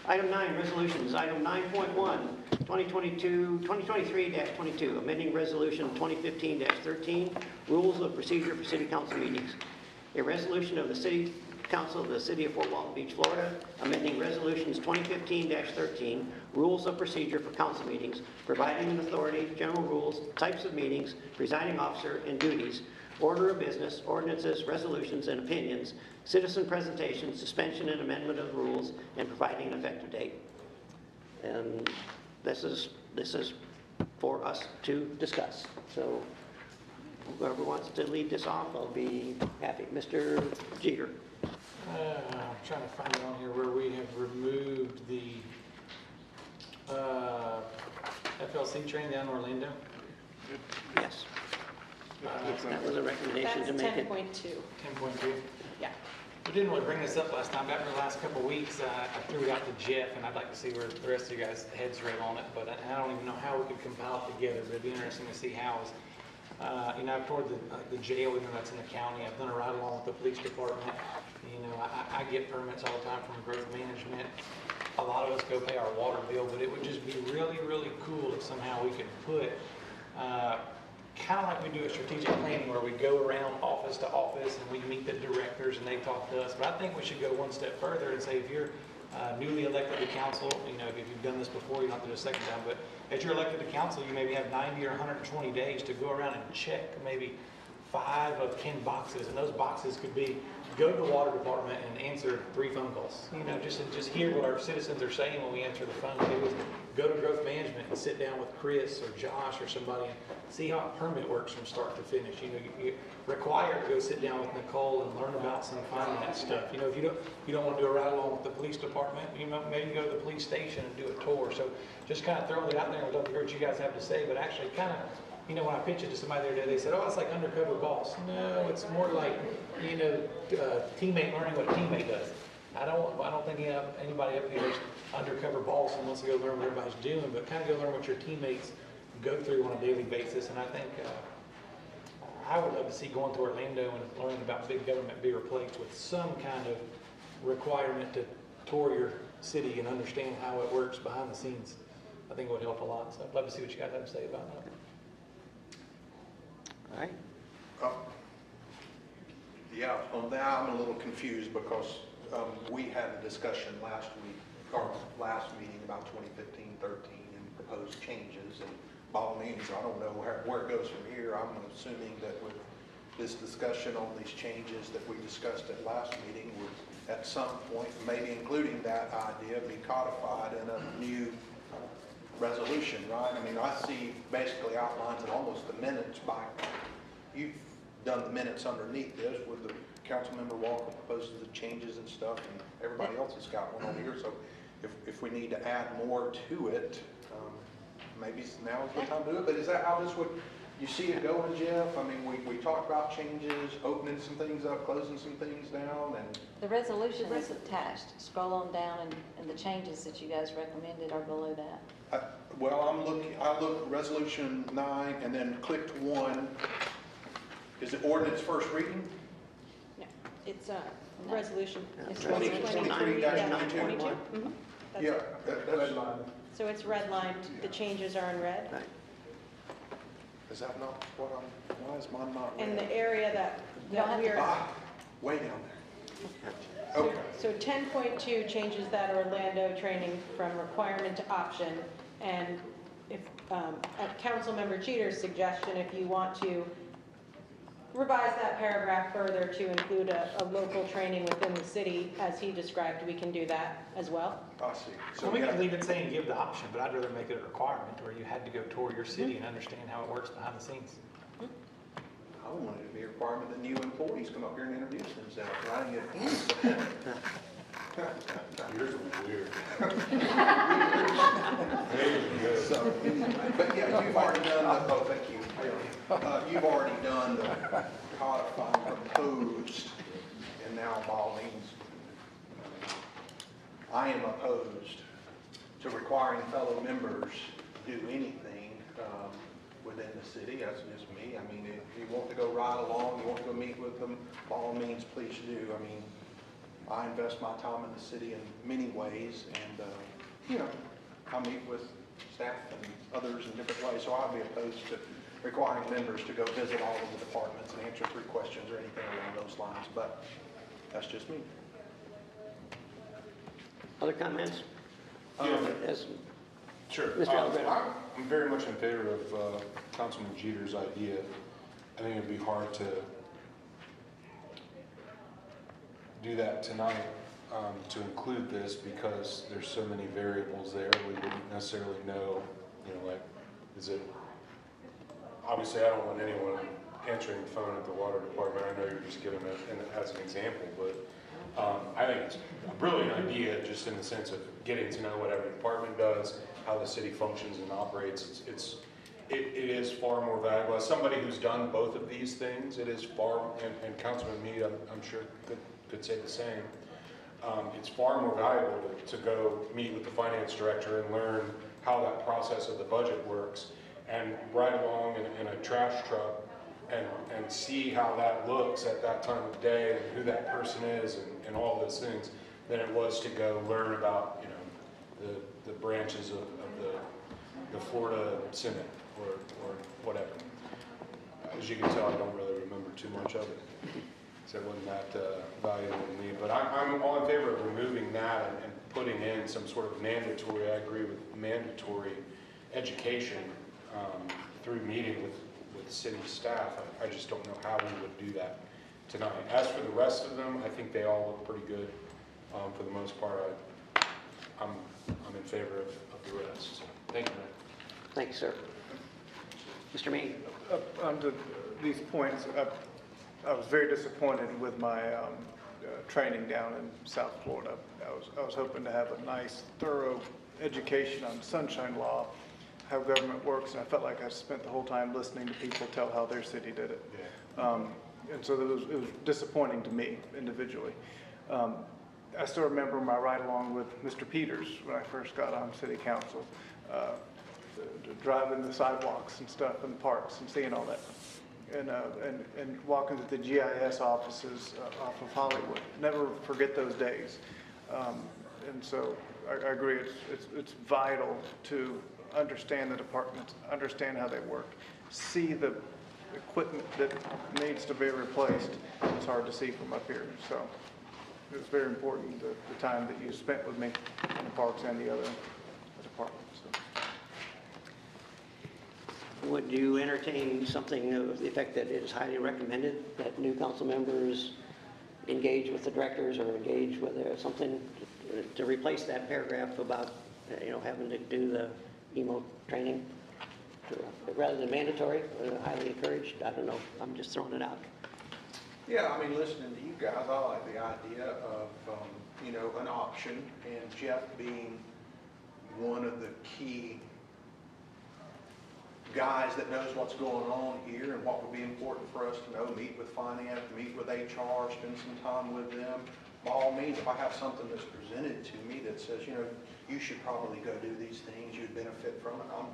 Item 9, resolutions. Item 9.1, 2023-22, amending resolution 2015-13, rules of procedure for city council meetings. A resolution of the City Council of the City of Fort Walton Beach, Florida, amending resolutions 2015-13, rules of procedure for council meetings, providing an authority, general rules, types of meetings, presiding officer, and duties, order of business, ordinances, resolutions, and opinions, citizen presentation, suspension and amendment of rules, and providing an effective date. And this is for us to discuss. So whoever wants to lead this off, I'll be happy. Mr. Jeter. I'm trying to find it on here where we have removed the FLC train down in Orlando. Yes. That was a recommendation to make it. 10.2. 10.2? Yeah. We didn't really bring this up last time. After the last couple of weeks, I threw it out to Jeff, and I'd like to see where the rest of you guys' heads are on it, but I don't even know how we could compile it together, but it'd be interesting to see how. You know, I've toured the jail, even though that's in the county. I've done a ride along with the police department. You know, I get permits all the time from growth management. A lot of us go pay our water bill, but it would just be really, really cool if somehow we could put, kind of like we do a strategic planning where we go around office to office and we meet the directors and they talk to us. But I think we should go one step further and say if you're newly elected to council, you know, if you've done this before, you don't have to do it a second time, but as you're elected to council, you maybe have 90 or 120 days to go around and check maybe 5 of 10 boxes, and those boxes could be go to the water department and answer 3 phone calls. You know, just hear what our citizens are saying when we answer the phone. It was go to growth management and sit down with Chris or Josh or somebody and see how a permit works from start to finish. You know, you're required to go sit down with Nicole and learn about some finance stuff. You know, if you don't want to do a ride along with the police department, you know, maybe go to the police station and do a tour. So just kind of throwing it out there. I'd love to hear what you guys have to say, but actually kind of You know, when I pitched it to somebody the other day, they said, oh, it's like undercover boss. No, it's more like, you know, teammate learning what a teammate does. I don't think anybody up here is undercover boss and wants to go learn what everybody's doing, but kind of go learn what your teammates go through on a daily basis. And I think I would love to see going to Orlando and learning about big government, bigger plates with some kind of requirement to tour your city and understand how it works behind the scenes. I think it would help a lot. So I'd love to see what you guys have to say about that. All right. Yeah, on that, I'm a little confused because we had a discussion last week, or last meeting about 2015-13 and proposed changes. And by all means, I don't know where it goes from here. I'm assuming that with this discussion on these changes that we discussed at last meeting would at some point, maybe including that idea, be codified in a new resolution, right? I mean, I see basically outlines in almost the minutes by, you've done the minutes underneath this with the Councilmember Walker proposes the changes and stuff, and everybody else has got one over here. So if we need to add more to it, maybe now is the time to do it. But is that how this would, you see it going, Jeff? I mean, we talked about changes, opening some things up, closing some things down, and the resolution is attached. Scroll on down, and the changes that you guys recommended are below that. well, I looked at resolution 9 and then clicked 1. Is it ordinance first reading? No, it's a resolution. It's 2023-92. Yeah, that's so it's redlined. The changes are in red. Is that not what why is mine not red? And the area that we're... way down there. Okay. So 10.2 changes that Orlando training from requirement to option. And if, at Councilmember Cheater's suggestion, if you want to revise that paragraph further to include a local training within the city, as he described, we can do that as well. I see. So we could leave it saying give the option, but I'd rather make it a requirement where you had to go tour your city and understand how it works behind the scenes. I want it to be a requirement that new employees come up here and introduce themselves, right? And get any support. Yours will be weird. So, but yeah, you've already done the, oh, thank you. You've already done the codifying proposed, and now by all means, I am opposed to requiring fellow members to do anything within the city. That's just me. I mean, if you want to go ride along, you want to go meet with them, by all means, please do. I mean, I invest my time in the city in many ways, and you know, I meet with staff and others in different ways, so I'd be opposed to requiring members to go visit all of the departments and answer 3 questions or anything along those lines, but that's just me. Other comments? Yes. Sure. Mr. Alvarado. I'm very much in favor of Councilman Jeter's idea. I think it'd be hard to do that tonight, to include this, because there's so many variables there. We wouldn't necessarily know, you know, like, is it, obviously I don't want anyone answering the phone at the water department. I know you're just giving it as an example, but I think it's a brilliant idea, just in the sense of getting to know what every department does, how the city functions and operates. It is far more valuable. As somebody who's done both of these things, it is far, and Councilman Meade, I'm sure could say the same. It's far more valuable to go meet with the finance director and learn how that process of the budget works, and ride along in a trash truck and see how that looks at that time of day and who that person is and all those things, than it was to go learn about, you know, the branches of the Florida Senate or whatever. As you can tell, I don't really remember too much of it, so it wasn't that valuable to me. But I'm all in favor of removing that and putting in some sort of mandatory, I agree with mandatory education through meeting with city staff. I just don't know how we would do that tonight. As for the rest of them, I think they all look pretty good for the most part. I'm in favor of the rest. So, thank you, Matt. Thank you, sir. Mr. Meade. Under these points, I was very disappointed with my training down in South Florida. I was hoping to have a nice, thorough education on sunshine law, how government works, and I felt like I spent the whole time listening to people tell how their city did it. And so it was disappointing to me individually. I still remember my ride along with Mr. Peters when I first got on city council, driving the sidewalks and stuff in the parks and seeing all that. And walking to the GIS offices off of Hollywood. Never forget those days. And so I agree, it's vital to understand the departments, understand how they work, see the equipment that needs to be replaced. It's hard to see from up here. So it was very important, the time that you spent with me in the parks and the other departments. So. Would you entertain something of the effect that it is highly recommended that new council members engage with the directors or engage with something to replace that paragraph about, having to do the emo training? Rather than mandatory, highly encouraged? I don't know. I'm just throwing it out. Yeah, I mean, listening to you guys, I like the idea of, an option, and Jeff being one of the key guys that knows what's going on here and what would be important for us to know. Meet with finance, meet with HR, spend some time with them. By all means, if I have something that's presented to me that says, you should probably go do these things, you'd benefit from it, I'm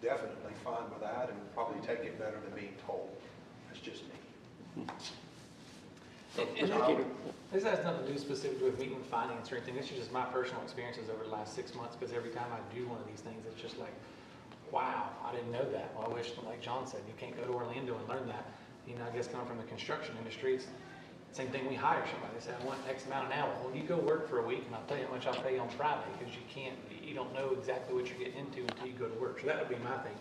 definitely fine with that and probably take it better than being told. That's just me. This has nothing to do specifically with meeting with finance or anything. This is just my personal experiences over the last 6 months, because every time I do one of these things, it's just like, wow, I didn't know that. Well, I wish, like John said, you can't go to Orlando and learn that. I guess coming from the construction industry, it's the same thing. We hire somebody. They say, I want X amount an hour. Well, you go work for a week and I'll tell you how much I'll pay you on Friday, because you don't know exactly what you're getting into until you go to work. So that would be my thing.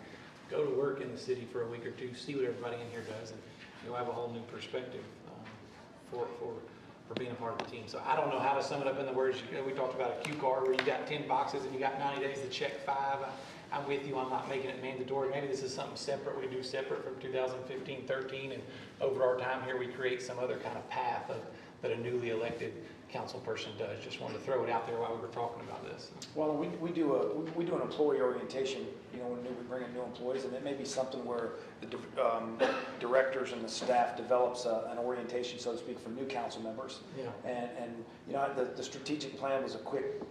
Go to work in the city for a week or two, see what everybody in here does, and you'll have a whole new perspective for being a part of the team. So I don't know how to sum it up in the words. We talked about a cue card where you got 10 boxes and you got 90 days to check 5. I'm with you. I'm not making it mandatory. Maybe this is something separate. We do separate from 2015, 13, and over our time here, we create some other kind of path that a newly elected council person does. Just wanted to throw it out there while we were talking about this. Well, we do an employee orientation, when we bring in new employees, and it may be something where the directors and the staff develops an orientation, so to speak, for new council members. Yeah. And the strategic plan was a quick,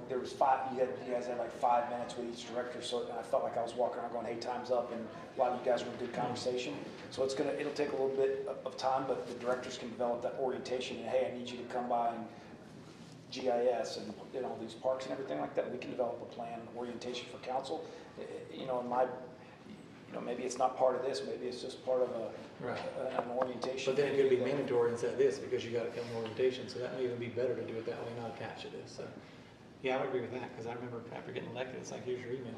there was 5, you guys had like 5 minutes with each director, so I felt like I was walking around going, hey, time's up, and while you guys were in good conversation. So it'll take a little bit of time, but the directors can develop that orientation, and hey, I need you to come by and GIS and all these parks and everything like that. We can develop a plan, orientation for council. Maybe it's not part of this, maybe it's just part of an orientation. But then it could be mandatory instead of this, because you got to come to orientation, so that may even be better to do it that way, not attach to this. So, yeah, I would agree with that, because I remember after getting elected, it's like, here's your email.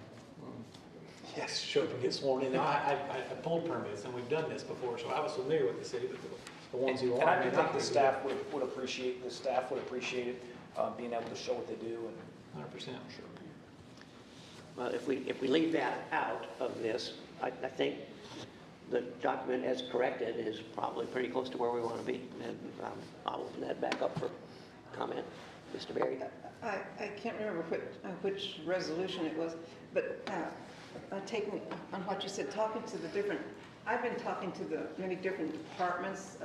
Yes, show up and get sworn in. I pulled permits, and we've done this before, so I was familiar with the city, but the ones who and are. I do think the staff would appreciate it, being able to show what they do. And 100%. Sure. Well, if we leave that out of this, I think the document as corrected is probably pretty close to where we want to be. And I'll open that back up for comment. Mr. Berry? I can't remember which resolution it was, but taking on what you said, I've been talking to the many different departments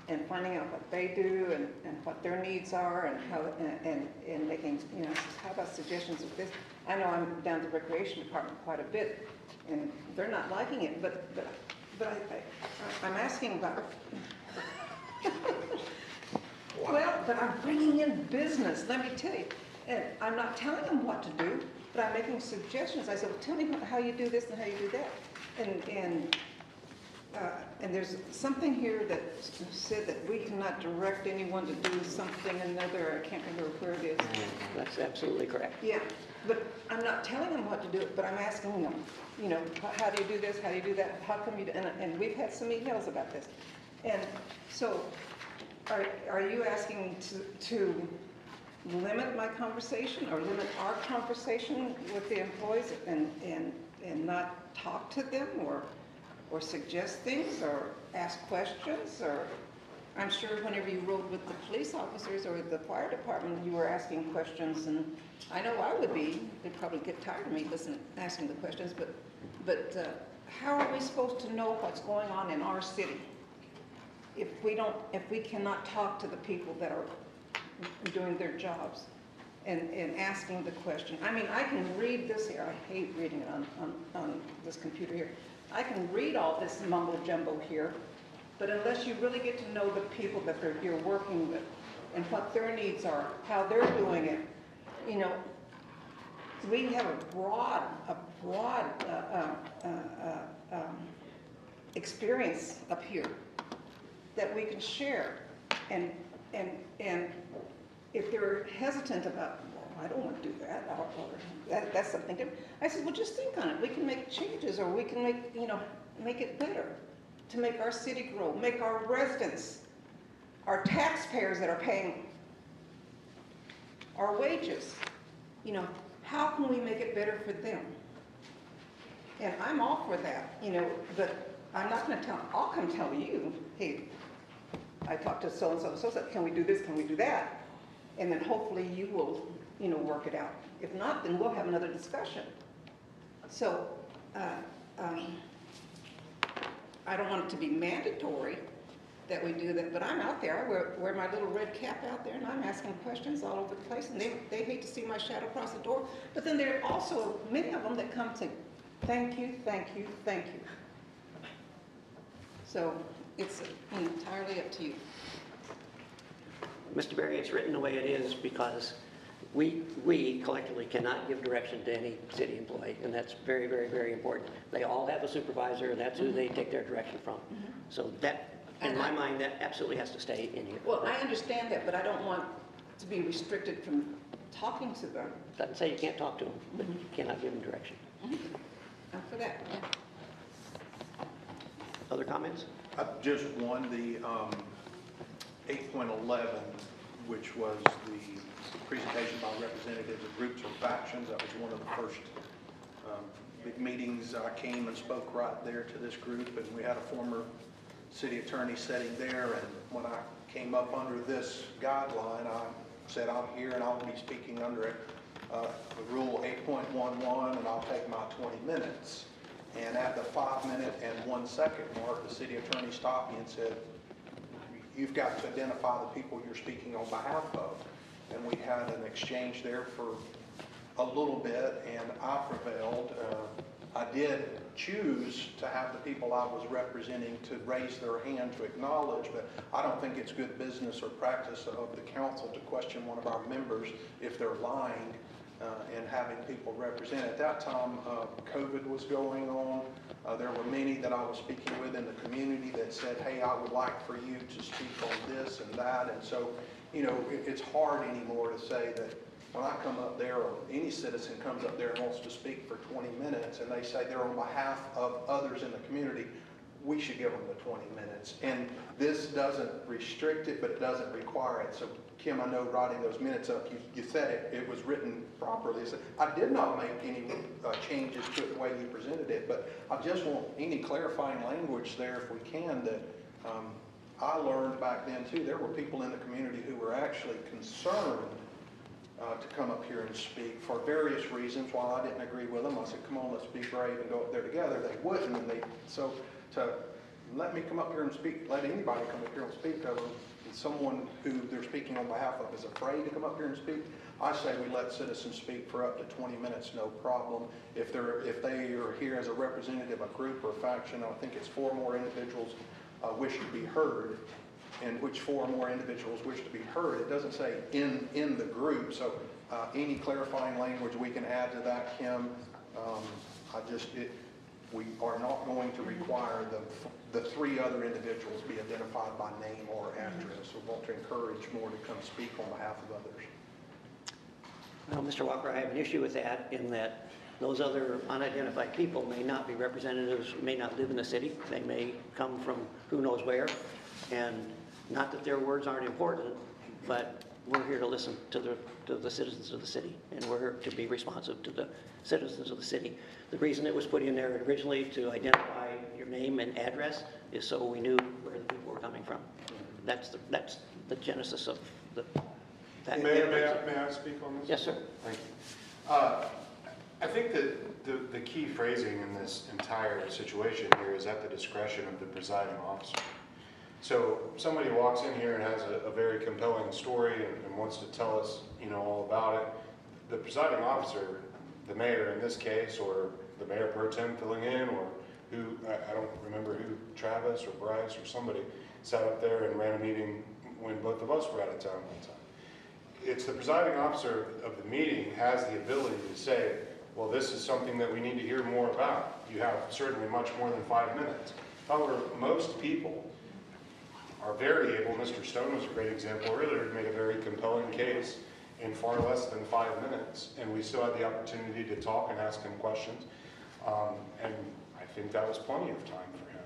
and finding out what they do and what their needs are and how and making, how about suggestions of this? I know I'm down to the recreation department quite a bit, and they're not liking it, but I'm asking about. Well, but I'm bringing in business, let me tell you. And I'm not telling them what to do, but I'm making suggestions. I said, well, tell me how you do this and how you do that. And there's something here that said that we cannot direct anyone to do something or another. I can't remember where it is. That's absolutely correct. Yeah, but I'm not telling them what to do, but I'm asking them, how do you do this? How do you do that? How come you do, and we've had some emails about this. And so are you asking to limit my conversation or limit our conversation with the employees and not talk to them or suggest things or ask questions or I'm sure whenever you rode with the police officers or the fire department, you were asking questions, and I know I would be. They'd probably get tired of me asking the questions, but how are we supposed to know what's going on in our city if we cannot talk to the people that are doing their jobs and asking the question? I mean, I can read this here. I hate reading it on this computer here. I can read all this mumbo jumbo here, but unless you really get to know the people that you're working with and what their needs are, how they're doing it, you know, we have a broad experience up here that we can share, and if they're hesitant about, well, I don't want to do that, or that's something different, I said, well, just think on it. We can make changes, or we can make it better to make our city grow, make our residents, our taxpayers that are paying our wages, you know, how can we make it better for them? And I'm all for that, you know, but I'm not going to I'll come tell you, hey, I talked to so-and-so, so can we do this, can we do that? And then hopefully you will, you know, work it out. If not, then we'll have another discussion. So, I don't want it to be mandatory that we do that, but I'm out there. I wear my little red cap out there, and I'm asking questions all over the place, and they hate to see my shadow cross the door. But then there are also many of them that come to thank you, thank you, thank you. So it's entirely up to you. Mr. Berry, it's written the way it is because we collectively cannot give direction to any city employee, and that's very, very, very important. They all have a supervisor, and that's who they take their direction from. So that, in my mind, that absolutely has to stay in here. Well, I understand that, but I don't want to be restricted from talking to them. Doesn't say you can't talk to them, but you cannot give them direction. I'm for that. Other comments? Just one, the 8.11, which was the presentation by representatives of groups or factions. That was one of the first big meetings. I came and spoke right there to this group, and we had a former city attorney sitting there, and when I came up under this guideline, I said I'm here and I'll be speaking under it. The rule 8.11, and I'll take my 20 minutes. And at the 5-minute and 1 second mark, the city attorney stopped me and said, you've got to identify the people you're speaking on behalf of. And we had an exchange there for a little bit, and I prevailed. I did choose to have the people I was representing to raise their hand to acknowledge, but I don't think it's good business or practice of the council to question one of our members if they're lying and having people represent. At that time, COVID was going on. There were many that I was speaking with in the community that said, hey, I would like for you to speak on this and that. And so, you know, it's hard anymore to say that when I come up there, or any citizen comes up there and wants to speak for 20 minutes and they say they're on behalf of others in the community, we should give them the 20 minutes. And this doesn't restrict it, but it doesn't require it. So Kim, I know writing those minutes up, you said it was written properly. So I did not make any changes to it the way you presented it, but I just want any clarifying language there if we can that I learned back then too, there were people in the community who were actually concerned to come up here and speak for various reasons. While I didn't agree with them, I said, come on, let's be brave and go up there together. They wouldn't, and so to let me come up here and speak, let anybody come up here and speak, someone who they're speaking on behalf of is afraid to come up here and speak, I say we let citizens speak for up to 20 minutes, no problem. If they are here as a representative of a group or a faction, I think it's 4 more individuals wish to be heard, and which 4 more individuals wish to be heard. It doesn't say in the group, so any clarifying language we can add to that, Kim. We are not going to require the 3 other individuals be identified by name or address. We want to encourage more to come speak on behalf of others. Well, Mr. Walker, I have an issue with that in that those other unidentified people may not be representatives, may not live in the city. They may come from who knows where. And not that their words aren't important, but we're here to listen to the citizens of the city, and we're here to be responsive to the citizens of the city. The reason it was put in there originally to identify your name and address is so we knew where the people were coming from. That's the genesis of that. Mayor, may I speak on this? Yes, sir. Thank you. I think that the key phrasing in this entire situation here is at the discretion of the presiding officer. So somebody walks in here and has a very compelling story and wants to tell us, all about it. The presiding officer, the mayor in this case, or the mayor pro tem filling in, or who, I don't remember who, Travis or Bryce or somebody, sat up there and ran a meeting when both of us were out of town one time. It's the presiding officer of the meeting has the ability to say, well, this is something that we need to hear more about. You have certainly much more than 5 minutes. However, most people are very able, Mr. Stone was a great example earlier, to make a very compelling case in far less than 5 minutes, and we still had the opportunity to talk and ask him questions, and I think that was plenty of time for him.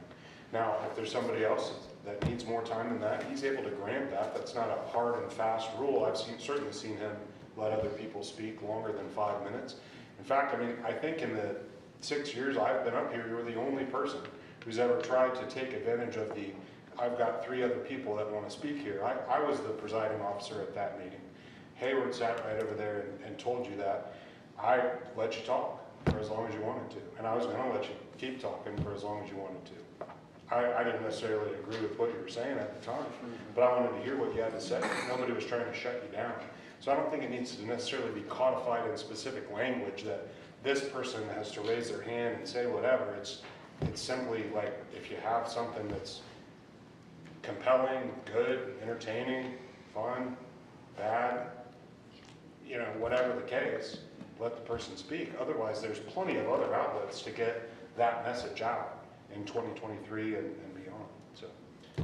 Now, if there's somebody else that needs more time than that, he's able to grant that. That's not a hard and fast rule. I've certainly seen him let other people speak longer than 5 minutes. In fact, I think in the 6 years I've been up here, you're the only person who's ever tried to take advantage of I've got 3 other people that want to speak here. I was the presiding officer at that meeting. Hayward sat right over there and told you that. I let you talk for as long as you wanted to, and I was going to let you keep talking for as long as you wanted to. I didn't necessarily agree with what you were saying at the time, but I wanted to hear what you had to say. Nobody was trying to shut you down. So I don't think it needs to necessarily be codified in specific language that this person has to raise their hand and say whatever. It's simply like if you have something that's compelling, good, entertaining, fun, bad, whatever the case, let the person speak. Otherwise, there's plenty of other outlets to get that message out in 2023 and beyond. So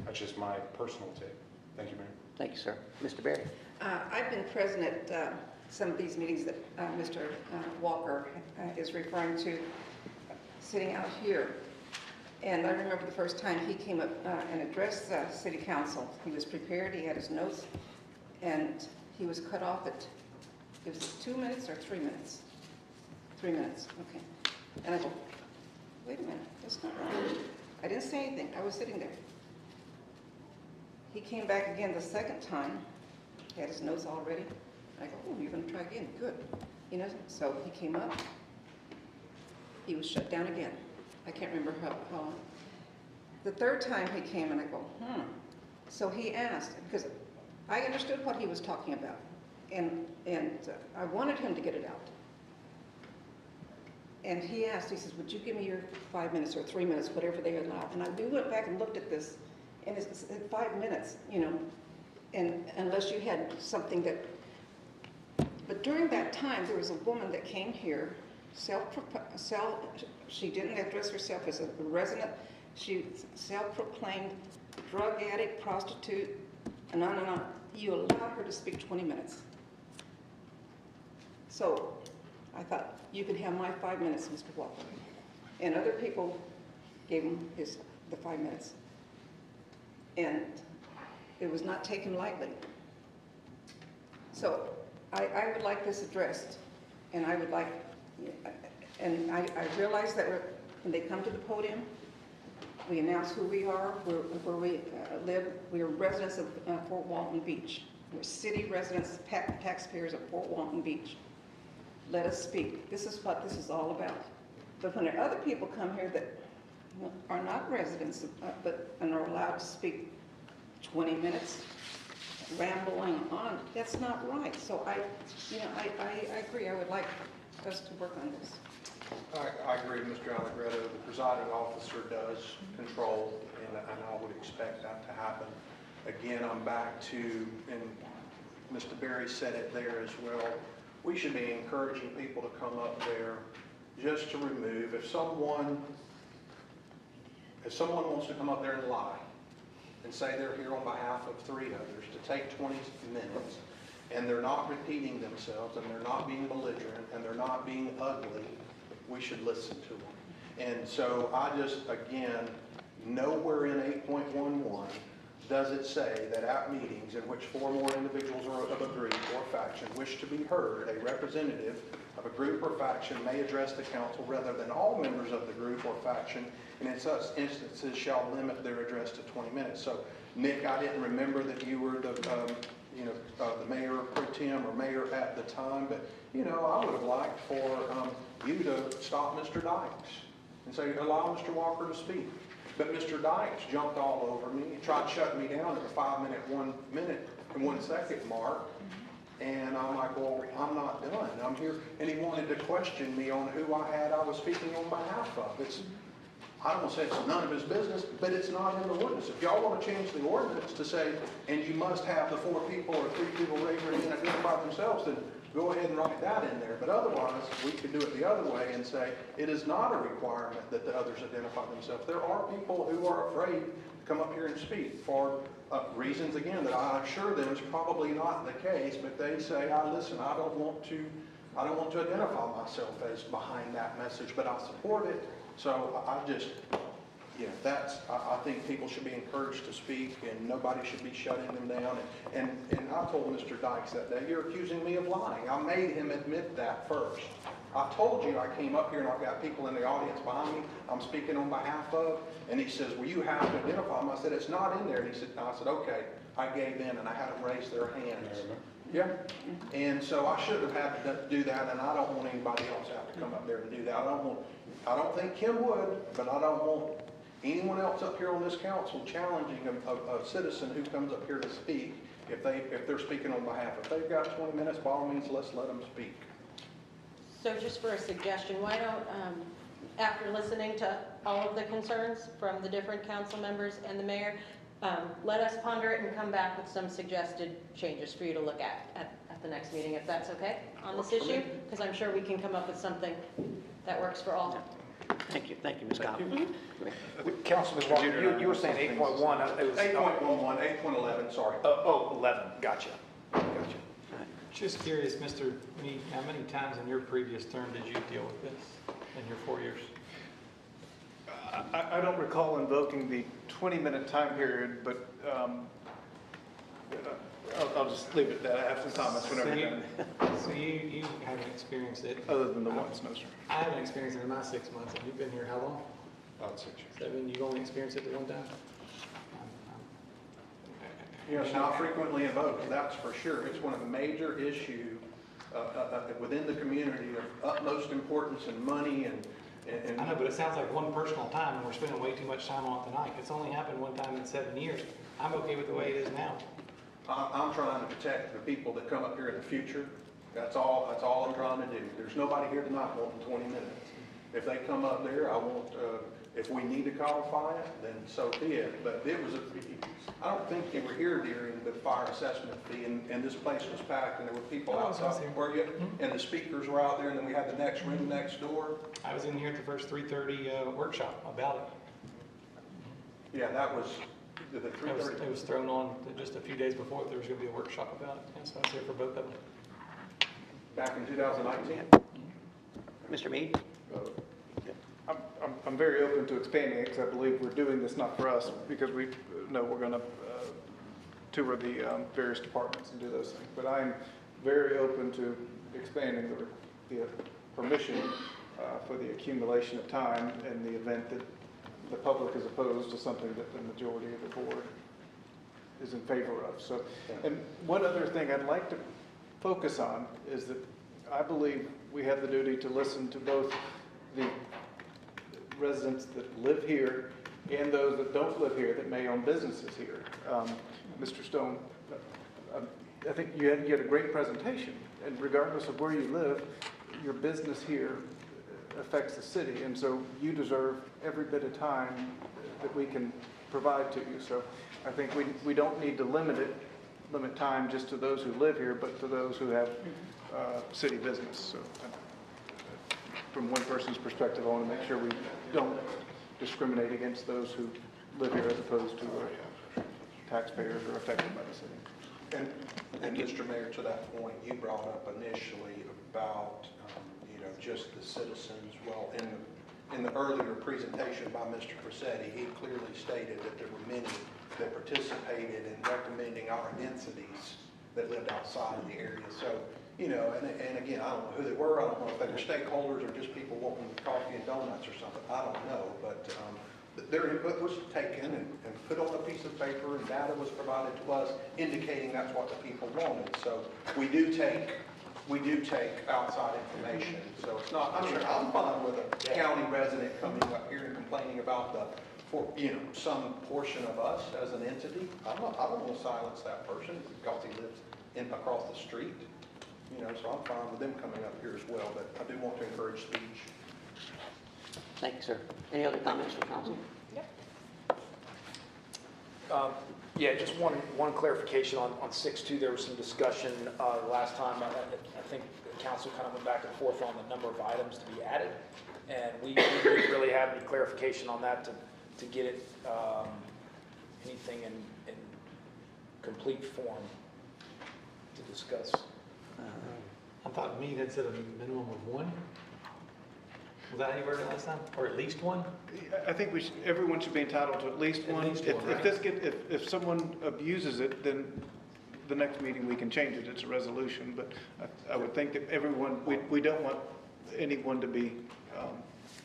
that's just my personal take. Thank you, Mayor. Thank you, sir. Mr. Berry. I've been present at some of these meetings that Mr. Walker is referring to, sitting out here. And I remember the first time he came up and addressed City Council. He was prepared, he had his notes, and he was cut off at, it was 2 minutes or 3 minutes? 3 minutes, okay. And I go, wait a minute, that's not right. I didn't say anything, I was sitting there. He came back again the second time, he had his notes all ready. I go, oh, you're gonna try again, good. So he came up, he was shut down again. I can't remember how long. The third time he came and I go, So he asked, because I understood what he was talking about, and I wanted him to get it out. And he asked, he says, would you give me your 5 minutes or 3 minutes, whatever they allow? And we went back and looked at this, and it's 5 minutes, and unless you had something that, but during that time, there was a woman that came here, she didn't address herself as a resident, she self-proclaimed drug addict, prostitute, and on and on. You allowed her to speak 20 minutes. So I thought, you can have my 5 minutes, Mr. Walker. And other people gave him the 5 minutes. And it was not taken lightly. So I would like this addressed, and I would like, and I realize that when they come to the podium, we announce who we are, where we live. We are residents of Fort Walton Beach. We're city residents, taxpayers of Fort Walton Beach. Let us speak. This is what this is all about. But when there are other people come here that are not residents, and are allowed to speak 20 minutes, rambling on, that's not right. So I agree. I would like us to work on this. I agree with Mr. Allegretto. The presiding officer does control, and I would expect that to happen. Again, I'm back to, and Mr. Berry said it there as well, we should be encouraging people to come up there just to remove, if someone wants to come up there and lie and say they're here on behalf of 3 others, to take 20 minutes, and they're not repeating themselves, and they're not being belligerent, and they're not being ugly, we should listen to them. And so I just, again, nowhere in 8.11 does it say that at meetings in which 4 or more individuals of a group or faction wish to be heard, a representative of a group or faction may address the council rather than all members of the group or faction, and in such instances shall limit their address to 20 minutes. So Nick, I didn't remember that you were the mayor pro tem or mayor at the time, but, I would have liked for you to stop Mr. Dykes and say, allow Mr. Walker to speak. But Mr. Dykes jumped all over me, tried shutting me down at the 1 minute and 1 second mark. And I'm like, well, I'm not done. I'm here. And he wanted to question me on who I was speaking on behalf of. I don't want to say it's none of his business, but it's not in the ordinance. If y'all want to change the ordinance to say, and you must have the 4 people or 3 people raise their hand and identify themselves, then go ahead and write that in there. But otherwise, we could do it the other way and say, it is not a requirement that the others identify themselves. There are people who are afraid to come up here and speak for reasons, again, that I assure them is probably not the case, but they say, listen, I don't want to identify myself as behind that message, but I support it. So I just, I think people should be encouraged to speak, and nobody should be shutting them down. And I told Mr. Dykes that day, you're accusing me of lying. I made him admit that first. I told you I came up here and I've got people in the audience behind me I'm speaking on behalf of. And he says, well, you have to identify them. I said, it's not in there. And I said, okay. I gave in and I had them raise their hands. Yeah. And so I shouldn't have had to do that, and I don't want anybody else to have to come up there and do that. I don't think Kim would, but I don't want anyone else up here on this council challenging a citizen who comes up here to speak if they're speaking on behalf. If they've got 20 minutes, by all means, let's let them speak. So just for a suggestion, why don't, after listening to all of the concerns from the different council members and the mayor, let us ponder it and come back with some suggested changes for you to look at the next meeting, if that's okay, on this issue? Because I'm sure we can come up with something that works for all. Thank you, Ms. Cobb. Councilman Walker, you were saying 8.1. It was 8.11, 8.11, sorry. 11, gotcha. Just curious, Mr. Mead, how many times in your previous term did you deal with this in your 4 years? I don't recall invoking the 20-minute time period, but I'll just leave it at that. I have some comments whenever you're done. So you haven't experienced it? Other than the once, no, sir. I haven't experienced it in my 6 months, and you've been here how long? About 6 years. So, I mean, you've only experienced it the one time? It's not frequently invoked, that's for sure. It's one of the major issues within the community of utmost importance and money and I know, but it sounds like one personal time, and we're spending way too much time on it tonight. It's only happened one time in 7 years. I'm okay with the way it is now. I'm trying to protect the people that come up here in the future. That's all I'm trying to do. There's nobody here tonight wanting 20 minutes. If they come up there, I won't, if we need to codify it, then so be it. But I don't think you were here during the fire assessment fee, and this place was packed, and there were people outside. Were you? And the speakers were out there, and then we had the next room next door. I was in here at the first 3:30 workshop about it. Yeah, that was the 3:30. It was thrown on just a few days before there was going to be a workshop about it. Yeah, so I was here for both of them. Back in 2019. Mr. Mead? I'm very open to expanding it because I believe we're doing this not for us, because we know we're going to tour the various departments and do those things. But I'm very open to expanding the permission for the accumulation of time in the event that the public is opposed to something that the majority of the board is in favor of. So, and one other thing I'd like to focus on is that I believe we have the duty to listen to both the residents that live here and those that don't live here that may own businesses here. Mr. Stone, I think you had a great presentation, and regardless of where you live, your business here affects the city, and so you deserve every bit of time that we can provide to you. So I think we don't need to limit time just to those who live here, but to those who have city business. So from one person's perspective, I want to make sure we don't discriminate against those who live here as opposed to taxpayers who are affected by the city. And Mr. Mayor, to that point, you brought up initially about just the citizens. Well, in the earlier presentation by Mr. Cressetti, he clearly stated that there were many that participated in recommending our densities that lived outside of the area. So, and again, I don't know who they were. I don't know if they were stakeholders or just people wanting coffee and donuts or something. I don't know. But their input was taken and put on a piece of paper, and data was provided to us indicating that's what the people wanted. So we do take outside information. So it's not, I mean, I'm fine with a county resident coming up here and complaining about some portion of us as an entity. I don't want to silence that person because he lives across the street. So I'm fine with them coming up here as well, but I do want to encourage speech. Thank you, sir. Any other comments from council? Yeah, just one clarification on 6.2. There was some discussion last time. I think the council kind of went back and forth on the number of items to be added, and we didn't really have any clarification on that to get it anything in complete form to discuss. I thought meat had said a minimum of one. Was that how you worded it last time? Or at least one? I think everyone should be entitled to at least one. If someone abuses it, then the next meeting we can change it. It's a resolution, but I would think that we don't want anyone to be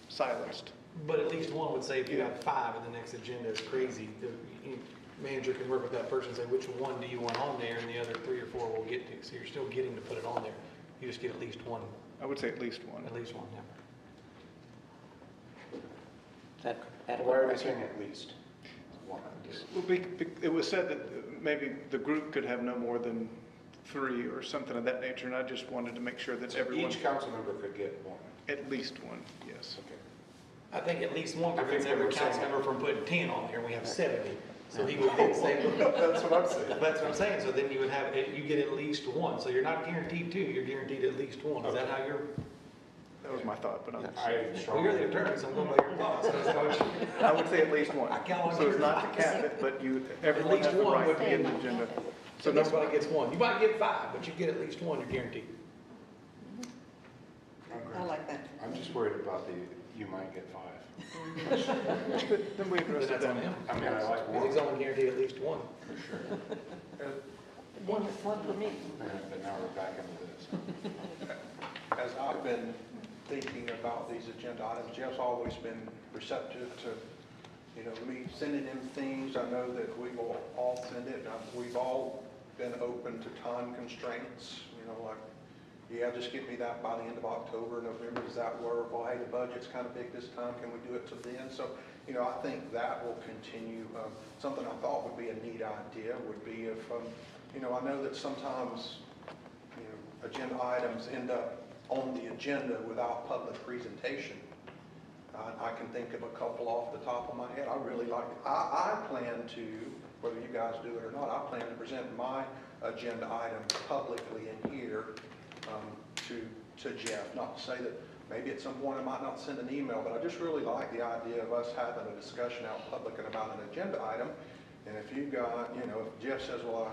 silenced. But at least one would say if you have 5 in the next agenda, it's crazy. The manager can work with that person and say, which one do you want on there? And the other 3 or 4 will get to. So you're still getting to put it on there. You just get at least one. I would say at least one. At least one, yeah. Why are we saying at least one? It was said that maybe the group could have no more than 3 or something of that nature, and I just wanted to make sure that everyone. Each council member could get one. At least one, yes. Okay. I think at least one prevents every council member from putting 10 on there. We have 70. So he would then say, that's what I'm saying. That's what I'm saying. So then you would have, you get at least one. So you're not guaranteed 2, you're guaranteed at least one. Is that how you're? That was my thought, but Well, you're the attorney, so I'm going by your thoughts. I would say at least one. I count on So your it's not to cap advice. it, but At everyone least has the one right would to be get an agenda. So that's why it gets 1. You might get 5, but you get at least 1, you're guaranteed. I like that. I'm just worried about you might get 5. Then we address it That's on then. him. I mean, I like Because he's only guaranteed at least 1. One for me. But now we're back into this. As I've been thinking about these agenda items, Jeff's always been receptive to, me sending him things. I know that we will all send it. We've all been open to time constraints, just get me that by the end of October, November. Does that work? Well, hey, the budget's kind of big this time. Can we do it till then? So, I think that will continue. Something I thought would be a neat idea would be if, I know that sometimes, agenda items end up on the agenda without public presentation. I can think of a couple off the top of my head. I really like, I plan to, whether you guys do it or not, I plan to present my agenda item publicly in here to Jeff. Not to say that maybe at some point I might not send an email, but I just really like the idea of us having a discussion out public and about an agenda item. And if you got, if Jeff says, well,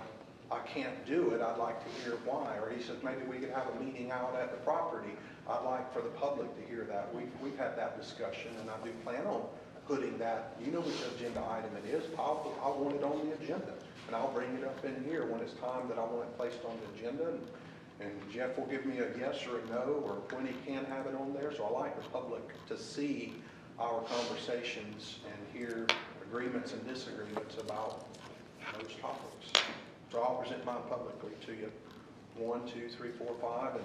I can't do it, I'd like to hear why. Or he says, maybe we could have a meeting out at the property. I'd like for the public to hear that. We've had that discussion, and I do plan on putting that, which agenda item it is. I want it on the agenda, and I'll bring it up in here when it's time that I want it placed on the agenda. And Jeff will give me a yes or a no, or when he can have it on there. So I like the public to see our conversations and hear agreements and disagreements about those topics. So I'll present mine publicly to you. 1, 2, 3, 4, 5, and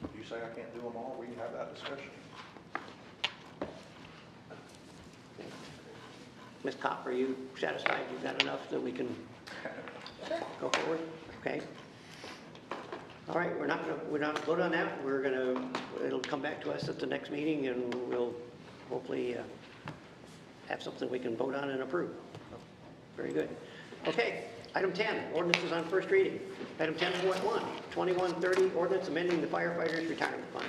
if you say I can't do them all, we can have that discussion. Ms. Kopp, are you satisfied you've got enough that we can go forward? Okay. All right, we're not gonna vote on that. It'll come back to us at the next meeting, and we'll hopefully have something we can vote on and approve. Very good. Okay, item 10, ordinances on first reading. Item 10.1, 2130, ordinance amending the firefighters retirement fund.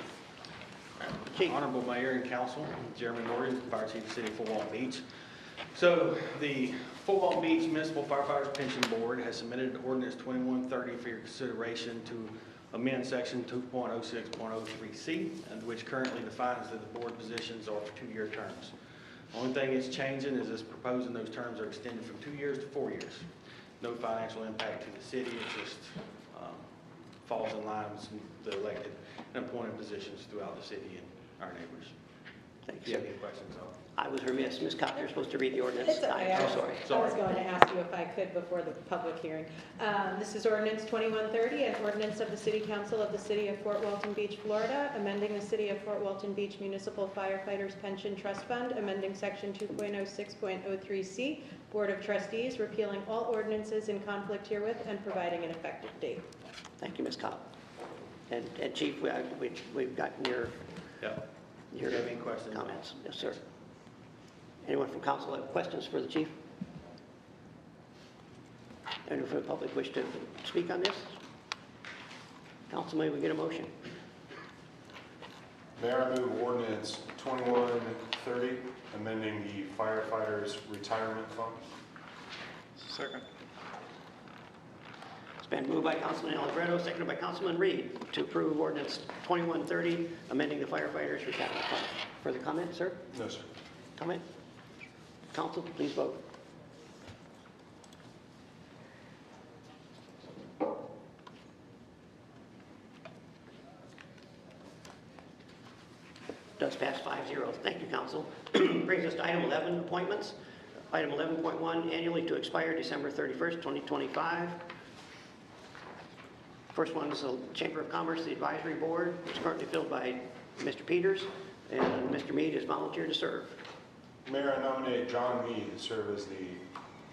Chief. Honorable Mayor and Council, Jeremy Morgan, Fire Chief of the City of Fort Walton Beach. So the Fort Walton Beach Municipal Firefighters Pension Board has submitted ordinance 2130 for your consideration to amend section 2.06.03C, which currently defines that the board positions are for 2-year terms. The only thing it's changing is it's proposing those terms are extended from 2 years to 4 years. No financial impact to the city. It just falls in line with the elected and appointed positions throughout the city and our neighbors. Thanks. If you have any questions, I was remiss. Ms. Cobb, you're supposed to read the ordinance. It's okay. I'm sorry. I was going to ask you if I could before the public hearing. This is ordinance 2130, an ordinance of the City Council of the City of Fort Walton Beach, Florida, amending the City of Fort Walton Beach Municipal Firefighters Pension Trust Fund, amending Section 2.06.03C, Board of Trustees, repealing all ordinances in conflict herewith, and providing an effective date. Thank you, Ms. Cobb. And Chief, we've gotten your Do you have any questions? comments. Yes, sir. Anyone from council have questions for the chief? Anyone from the public wish to speak on this? Council, may we get a motion? Mayor, I move ordinance 2130, amending the firefighters retirement fund. Second. It's been moved by Councilman Allegretto, seconded by Councilman Reed to approve ordinance 2130, amending the firefighters retirement fund. Further comment, sir? No, sir. Comment? Council, please vote. Does pass 5-0. Thank you, Council. Brings us to item 11, appointments. Item 11.1, annually to expire December 31st, 2025. First one is the Chamber of Commerce, the Advisory Board, which is currently filled by Mr. Peters, and Mr. Mead has volunteered to serve. Mayor, I nominate John Mead to serve as the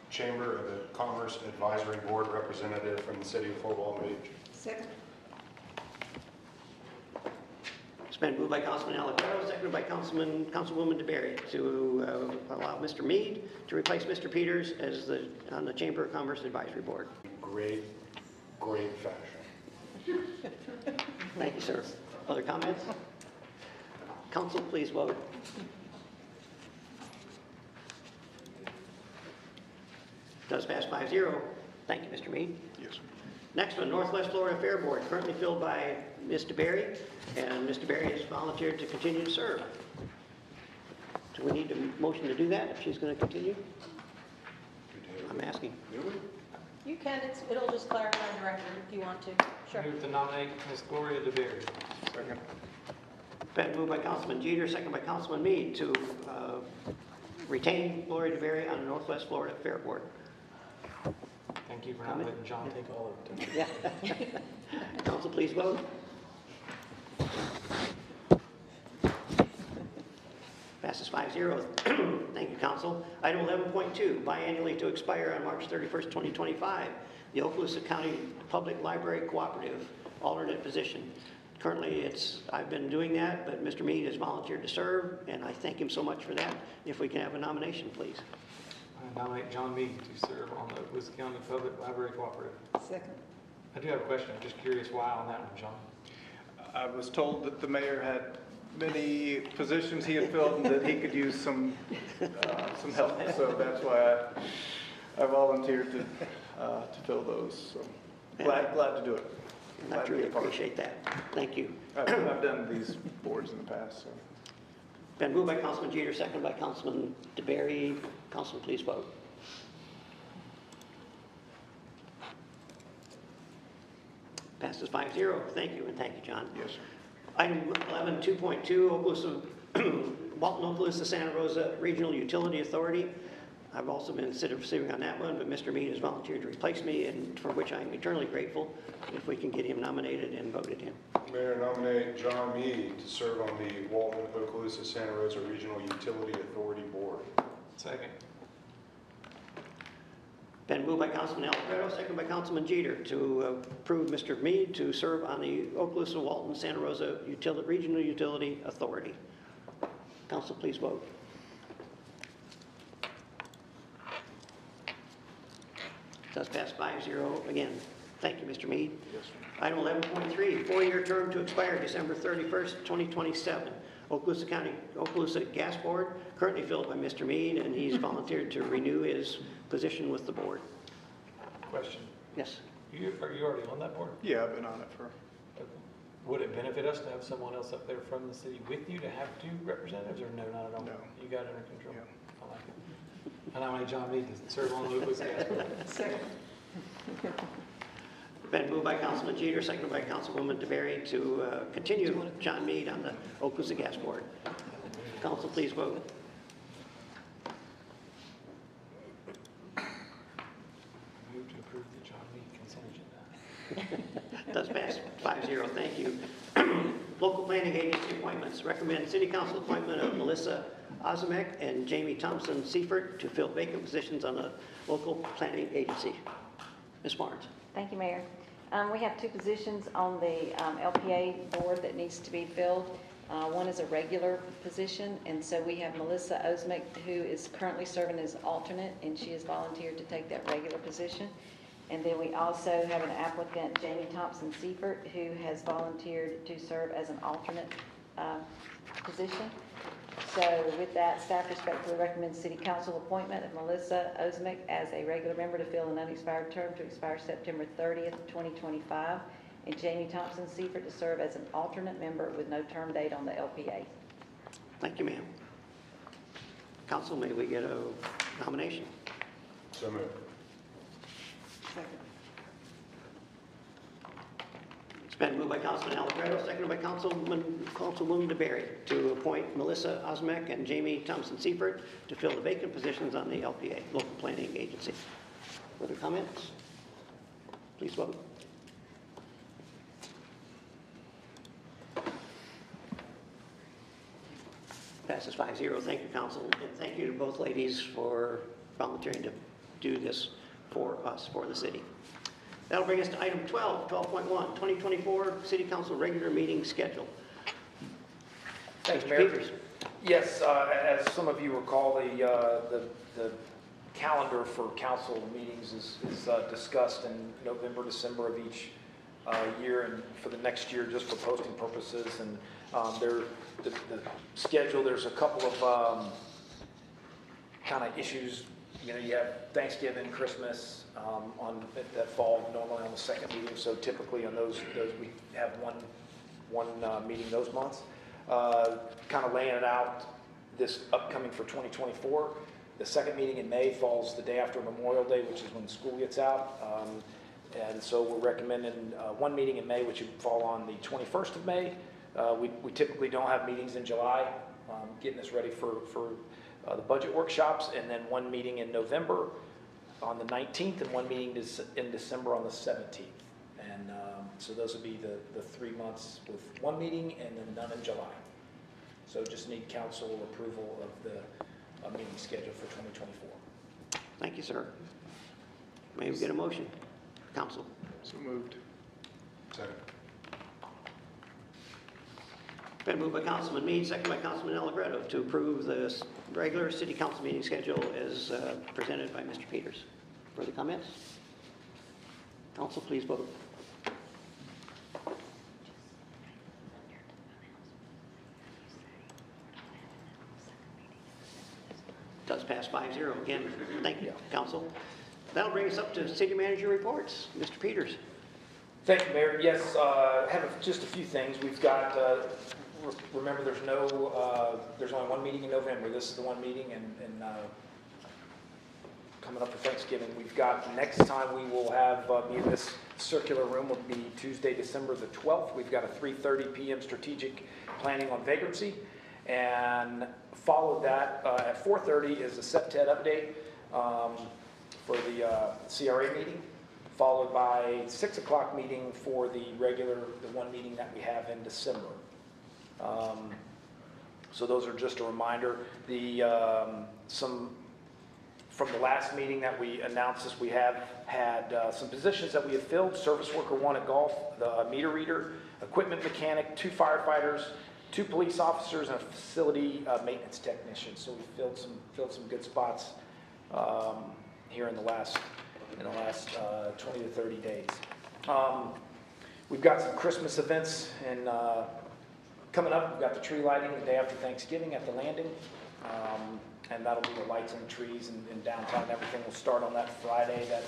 Chamber of the Commerce Advisory Board representative from the city of Fort Walton Beach. Second. It's been moved by Councilman Allegretto, seconded by Councilwoman DeBerry to allow Mr. Mead to replace Mr. Peters as on the Chamber of Commerce Advisory Board. Great fashion. Thank you, sir. Other comments? Council, please vote. Does pass 5-0. Thank you, Mr. Mead. Yes, sir. Next one, Northwest Florida Fair Board, currently filled by Ms. DeBerry, and Ms. DeBerry has volunteered to continue to serve. Do we need a motion to do that if she's going to continue? I'm asking. You can, it'll just clarify the record if you want to. Sure. Move to nominate Ms. Gloria DeBerry. Second. Been moved by Councilman Jeter, second by Councilman Mead to retain Gloria DeBerry on the Northwest Florida Fair Board. Thank you for not letting John take all of it. Yeah. Council, please vote. Passes 5-0. Thank you, Council. Item 11.2, biannually to expire on March 31st, 2025. The Okaloosa County Public Library Cooperative, alternate position. Currently, I've been doing that, but Mr. Mead has volunteered to serve, and I thank him so much for that. If we can have a nomination, please. I nominate John Mead to serve on the Okaloosa County Public Library Cooperative. Second. I do have a question. I'm just curious why on that one, John? I was told that the mayor had many positions he had filled and that he could use some help. So that's why I volunteered to fill those. So glad to do it. I truly appreciate that. Thank you. I've done these boards in the past. So. Been moved by Councilman Jeter, seconded by Councilman DeBerry. Councilman, please vote. Passes 5-0. Thank you, and thank you, John. Yes, sir. Item 11.2, Walton Okaloosa Santa Rosa Regional Utility Authority. I've also been serving on that one, but Mr. Mead has volunteered to replace me, and for which I'm eternally grateful if we can get him nominated and voted in. Mayor, nominate John Mead to serve on the Walton Okaloosa Santa Rosa Regional Utility Authority Board. Second. Been moved by Councilman Allegretto, seconded by Councilman Jeter to approve Mr. Mead to serve on the Okaloosa Walton Santa Rosa Regional Utility Authority. Council, please vote. Does pass 5-0 again. Thank you, Mr. Mead. Yes, sir. Item 11.3, four-year term to expire December 31st, 2027. Okaloosa Gas Board, currently filled by Mr. Mead, and he's volunteered to renew his position with the board. Question. Yes. Are you already on that board? Yeah, I've been on it for. Okay. Would it benefit us to have someone else up there from the city with you to have two representatives, or no, not at all? No. You got it under control? Yeah. I like it. I nominate John Mead to serve on the Okaloosa Gas Board. Second. Been moved by Councilman Jeter, seconded by Councilwoman DeBerry to continue John Mead on the Okaloosa Gas Board. Council, please vote. Move to approve the job meeting consent agenda. Does pass 5-0, thank you. Local planning agency appointments. Recommend city council appointment of Melissa Ozimek and Jamie Thompson Seifert to fill vacant positions on the local planning agency. Ms. Barnes. Thank you, Mayor. We have two positions on the LPA board that needs to be filled. One is a regular position, and so we have Melissa Ozimek, who is currently serving as alternate, and she has volunteered to take that regular position. And then we also have an applicant, Jamie Thompson Seifert, who has volunteered to serve as an alternate position. So with that, staff respectfully recommends city council appointment of Melissa Ozimek as a regular member to fill an unexpired term to expire September 30th, 2025, and Jamie Thompson Seifert to serve as an alternate member with no term date on the LPA. Thank you, ma'am. Council, may we get a nomination? So moved. It's been moved by Councilman Allegretto, seconded by Councilwoman DeBerry to appoint Melissa Ozimek and Jamie Thompson Seifert to fill the vacant positions on the LPA, Local Planning Agency. Further comments? Please vote. Passes 5-0. Thank you, Council, and thank you to both ladies for volunteering to do this for us, for the city. That'll bring us to item 12, 12.1, 2024 City Council regular meeting schedule. Thanks, Mr. Mayor. Peters. Yes, as some of you recall, the calendar for council meetings is discussed in November, December of each year, and for the next year, just for posting purposes. And the schedule, there's a couple of kind of issues. You know, you have Thanksgiving, Christmas that fall normally on the second meeting. So typically on those we have one meeting those months. Kind of laying it out this upcoming for 2024. The second meeting in May falls the day after Memorial Day, which is when school gets out. And so we're recommending one meeting in May, which would fall on the 21st of May. We typically don't have meetings in July, getting us ready for the budget workshops, and then one meeting in November on the 19th, and one meeting in December on the 17th. And so those would be the 3 months with one meeting and then none in July. So just need council approval of the meeting schedule for 2024. Thank you, sir. May we get a motion? Council. So moved. Second. Been moved by Councilman Meade, seconded by Councilman Allegretto to approve the regular city council meeting schedule as presented by Mr. Peters. Further comments? Council, please vote. Does pass 5-0. Again, thank you, Council. That'll bring us up to city manager reports. Mr. Peters. Thank you, Mayor. Yes, have just a few things. We've got, remember there's only one meeting in November. This is the one meeting, and coming up for Thanksgiving. We've got, next time we will have, be in this circular room will be Tuesday, December the 12th. We've got a 3:30 p.m. strategic planning on vagrancy. And followed that at 4:30 is the CEPTED update for the CRA meeting, followed by 6 o'clock meeting for the one meeting that we have in December. So those are just a reminder. From the last meeting that we announced this, we have had some positions that we have filled: service worker 1 at golf, the meter reader, equipment mechanic, 2 firefighters, 2 police officers, and a facility maintenance technician. So we filled some good spots here in the last 20 to 30 days. We've got some Christmas events and coming up. We've got the tree lighting the day after Thanksgiving at the landing, and that'll be the lights and the trees in downtown. Everything will start on that Friday, that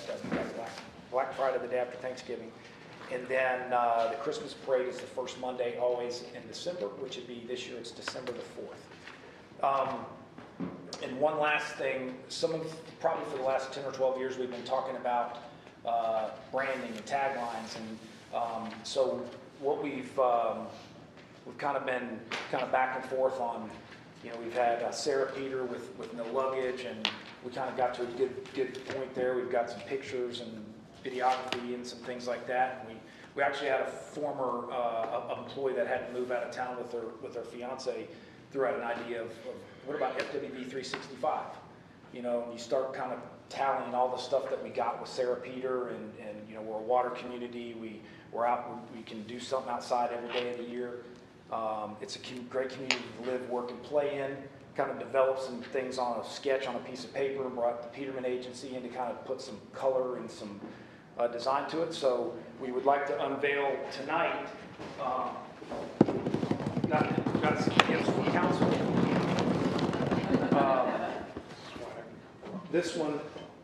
Black Friday, the day after Thanksgiving. And then the Christmas parade is the first Monday, always in December, which would be this year, it's December the 4th. And one last thing, probably for the last 10 or 12 years, we've been talking about branding and taglines. And so what we've kind of been back and forth on You know, we've had Sarah Peter with no luggage, and we kind of got to a good point there. We've got some pictures and videography and some things like that. And we actually had a former employee that had to move out of town with her fiance, threw out an idea of what about FWB 365? You know, you start kind of tallying all the stuff that we got with Sarah Peter, and you know, we're a water community. We're out, we can do something outside every day of the year. It's a great community to live, work, and play in. Kind of developed some things on a sketch on a piece of paper and brought the Peterman Agency in to kind of put some color and some design to it. So we would like to unveil tonight, got some gifts from council. This one,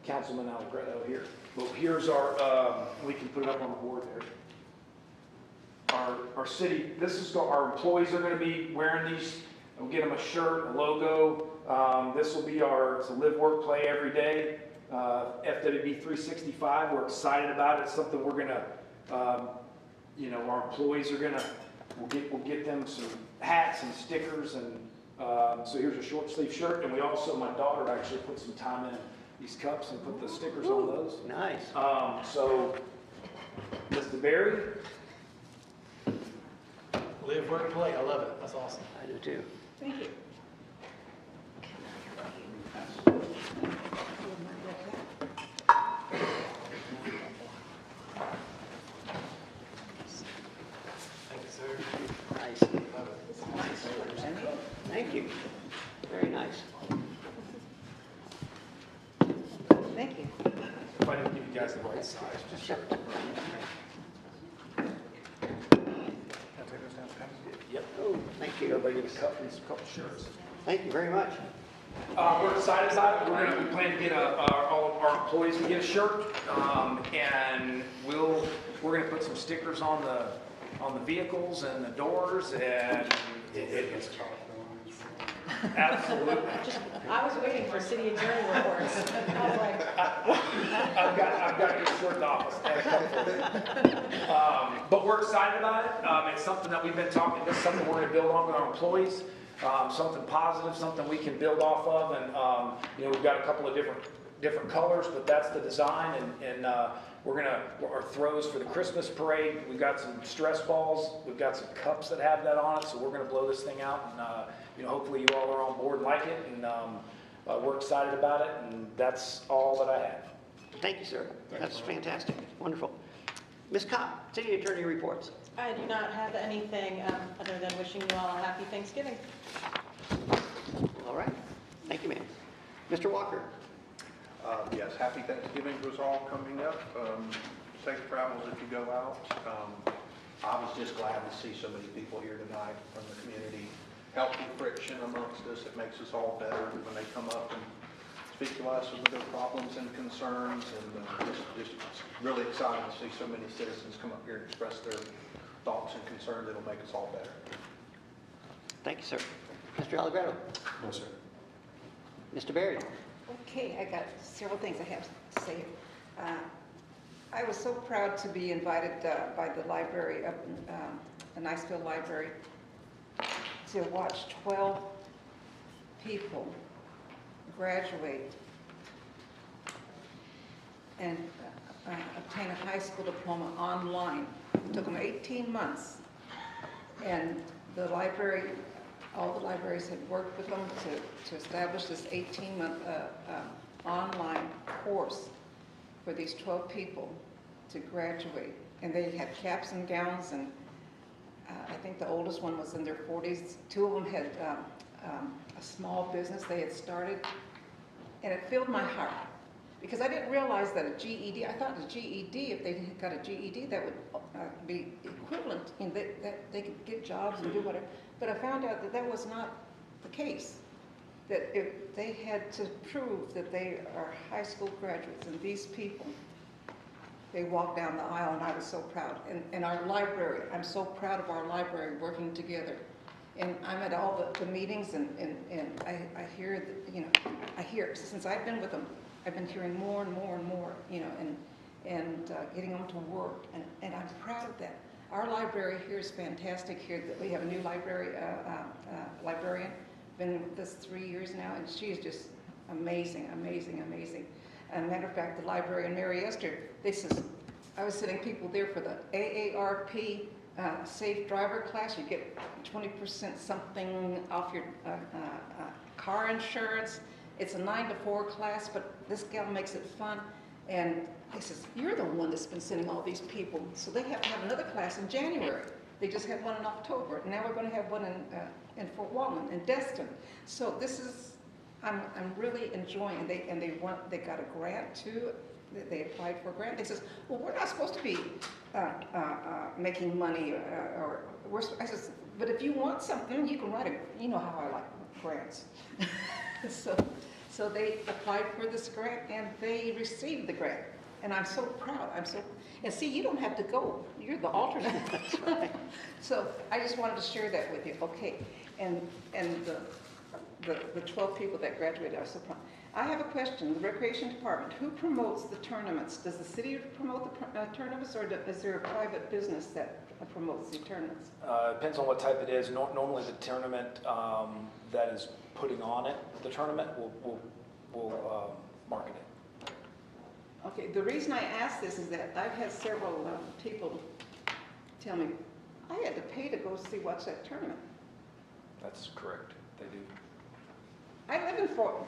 Councilman Allegretto here. Well, here's our, we can put it up on the board there. Our city, this is, our employees are going to be wearing these. We'll get them a shirt, a logo. This will be it's a live, work, play every day. FWB 365, we're excited about it. It's something we're going to, you know, our employees are going to, we'll get them some hats and stickers. And so here's a short sleeve shirt. And we also, my daughter actually put some time in these cups and put the stickers on those. Nice. So, Mr. Berry. Live, work, play. I love it. That's awesome. I do too. Thank you. Thank you, sir. Nice. Thank you. Very nice. Thank you. If I didn't give you guys the right size, just sure. Yep. Oh, thank you. Everybody get a couple shirts. Thank you very much. We're excited about it. We plan to get all of our employees to get a shirt, and we're going to put some stickers on the vehicles and the doors, and it's absolutely. I was waiting for city attorney reports. I was like, I've got your shirt in the office. But we're excited about it. It's something that we've been talking. This is something we're going to build on with our employees. Something positive, something we can build off of, and you know, we've got a couple of different colors, but that's the design. And we're our throws for the Christmas parade. We've got some stress balls. We've got some cups that have that on it. So we're going to blow this thing out, and you know, hopefully you all are on board and like it, and we're excited about it. And that's all that I have. Thank you, sir. That's fantastic. Wonderful. Ms. Cobb, City Attorney reports. I do not have anything other than wishing you all a happy Thanksgiving. All right. Thank you, ma'am. Mr. Walker. Yes, happy Thanksgiving to us all coming up. Safe travels if you go out. I was just glad to see so many people here tonight from the community. Healthy friction amongst us. It makes us all better when they come up and speak to us with their problems and concerns. And just really excited to see so many citizens come up here and express their thoughts and concerns. It'll make us all better. Thank you, sir. Mr. Allegretto. No, sir. Mr. Berry. Okay, I got several things I have to say. I was so proud to be invited by the library up in the Niceville Library to watch 12 people graduate and obtain a high school diploma online. It took them 18 months. And the library, all the libraries had worked with them to establish this 18-month online course for these 12 people to graduate. And they had caps and gowns, and I think the oldest one was in their 40s. Two of them had a small business they had started, and it filled my heart because I didn't realize that a GED, I thought the GED, if they got a GED, that would be equivalent, you know, that they could get jobs and do whatever. But I found out that that was not the case, that if they had to prove that they are high school graduates, and these people, they walked down the aisle, and I was so proud. And our library, I'm so proud of our library working together. And I'm at all the meetings, and I hear, you know, I hear, since I've been with them, I've been hearing more and more and more, you know, and getting them to work, and I'm proud of that. Our library here is fantastic here. That we have a new librarian, been with us 3 years now, and she is just amazing, amazing, amazing. And matter of fact, the librarian, Mary Esther, I was sending people there for the AARP Safe Driver class. You get 20% something off your car insurance. It's a 9 to 4 class, but this gal makes it fun. And he says, you're the one that's been sending all these people. So they have to have another class in January. They just had one in October. Now we're going to have one in Fort Walton, in Destin. So this is, I'm really enjoying. They got a grant too. They applied for a grant. They says, well, we're not supposed to be making money, I says, but if you want something, you can write it. You know how I like grants. So they applied for this grant and they received the grant. And I'm so proud. And see, you don't have to go. You're the alternate. So I just wanted to share that with you. Okay. And the 12 people that graduated are so proud. I have a question. The Recreation Department, who promotes the tournaments? Does the city promote the tournaments, or is there a private business that promotes the tournaments? Depends on what type it is. Normally the tournament that is putting on it, the tournament will market it. Okay, the reason I ask this is that I've had several people tell me, I had to pay to go watch that tournament. That's correct. They do.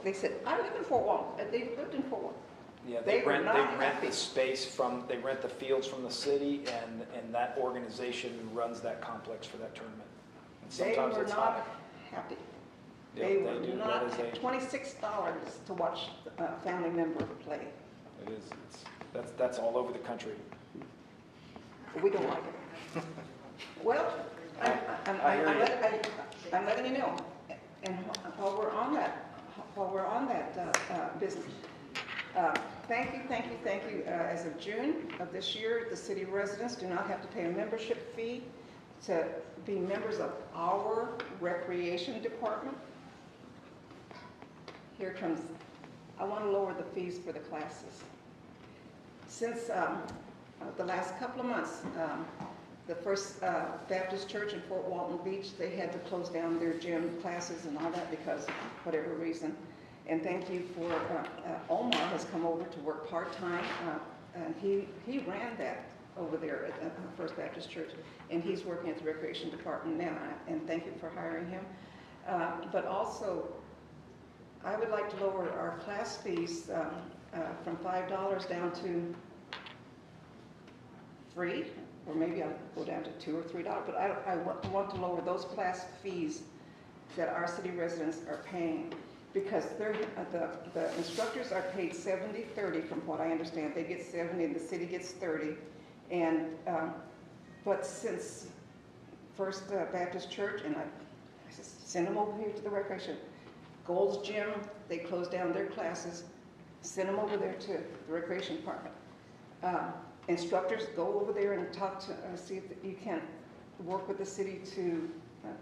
They said, I live in Fort Walton. They lived in Fort Walton. Yeah, they rent the space they rent the fields from the city, and that organization runs that complex for that tournament. And sometimes they were it's not high. happy. Yep, they were do. not $26 to watch a family member play. It is. That's all over the country. We don't like it. Well, I'm letting you know. And while we're on that business, thank you. As of June of this year, the city residents do not have to pay a membership fee to be members of our recreation department. Here comes, I want to lower the fees for the classes. Since the last couple of months, the First Baptist Church in Fort Walton Beach, they had to close down their gym classes and all that because of whatever reason. And thank you for, Omar has come over to work part-time, and he ran that over there at First Baptist Church, and he's working at the Recreation Department now, and thank you for hiring him. But also, I would like to lower our class fees from $5 down to $3, or maybe I'll go down to $2 or $3, but I want to lower those class fees that our city residents are paying, because the instructors are paid 70-30 from what I understand. They get 70 and the city gets 30. And but since First Baptist Church, and I just send them over here to the recreation, Gold's Gym, they closed down their classes, send them over there to the recreation department. Instructors, go over there and talk to, see if you can work with the city to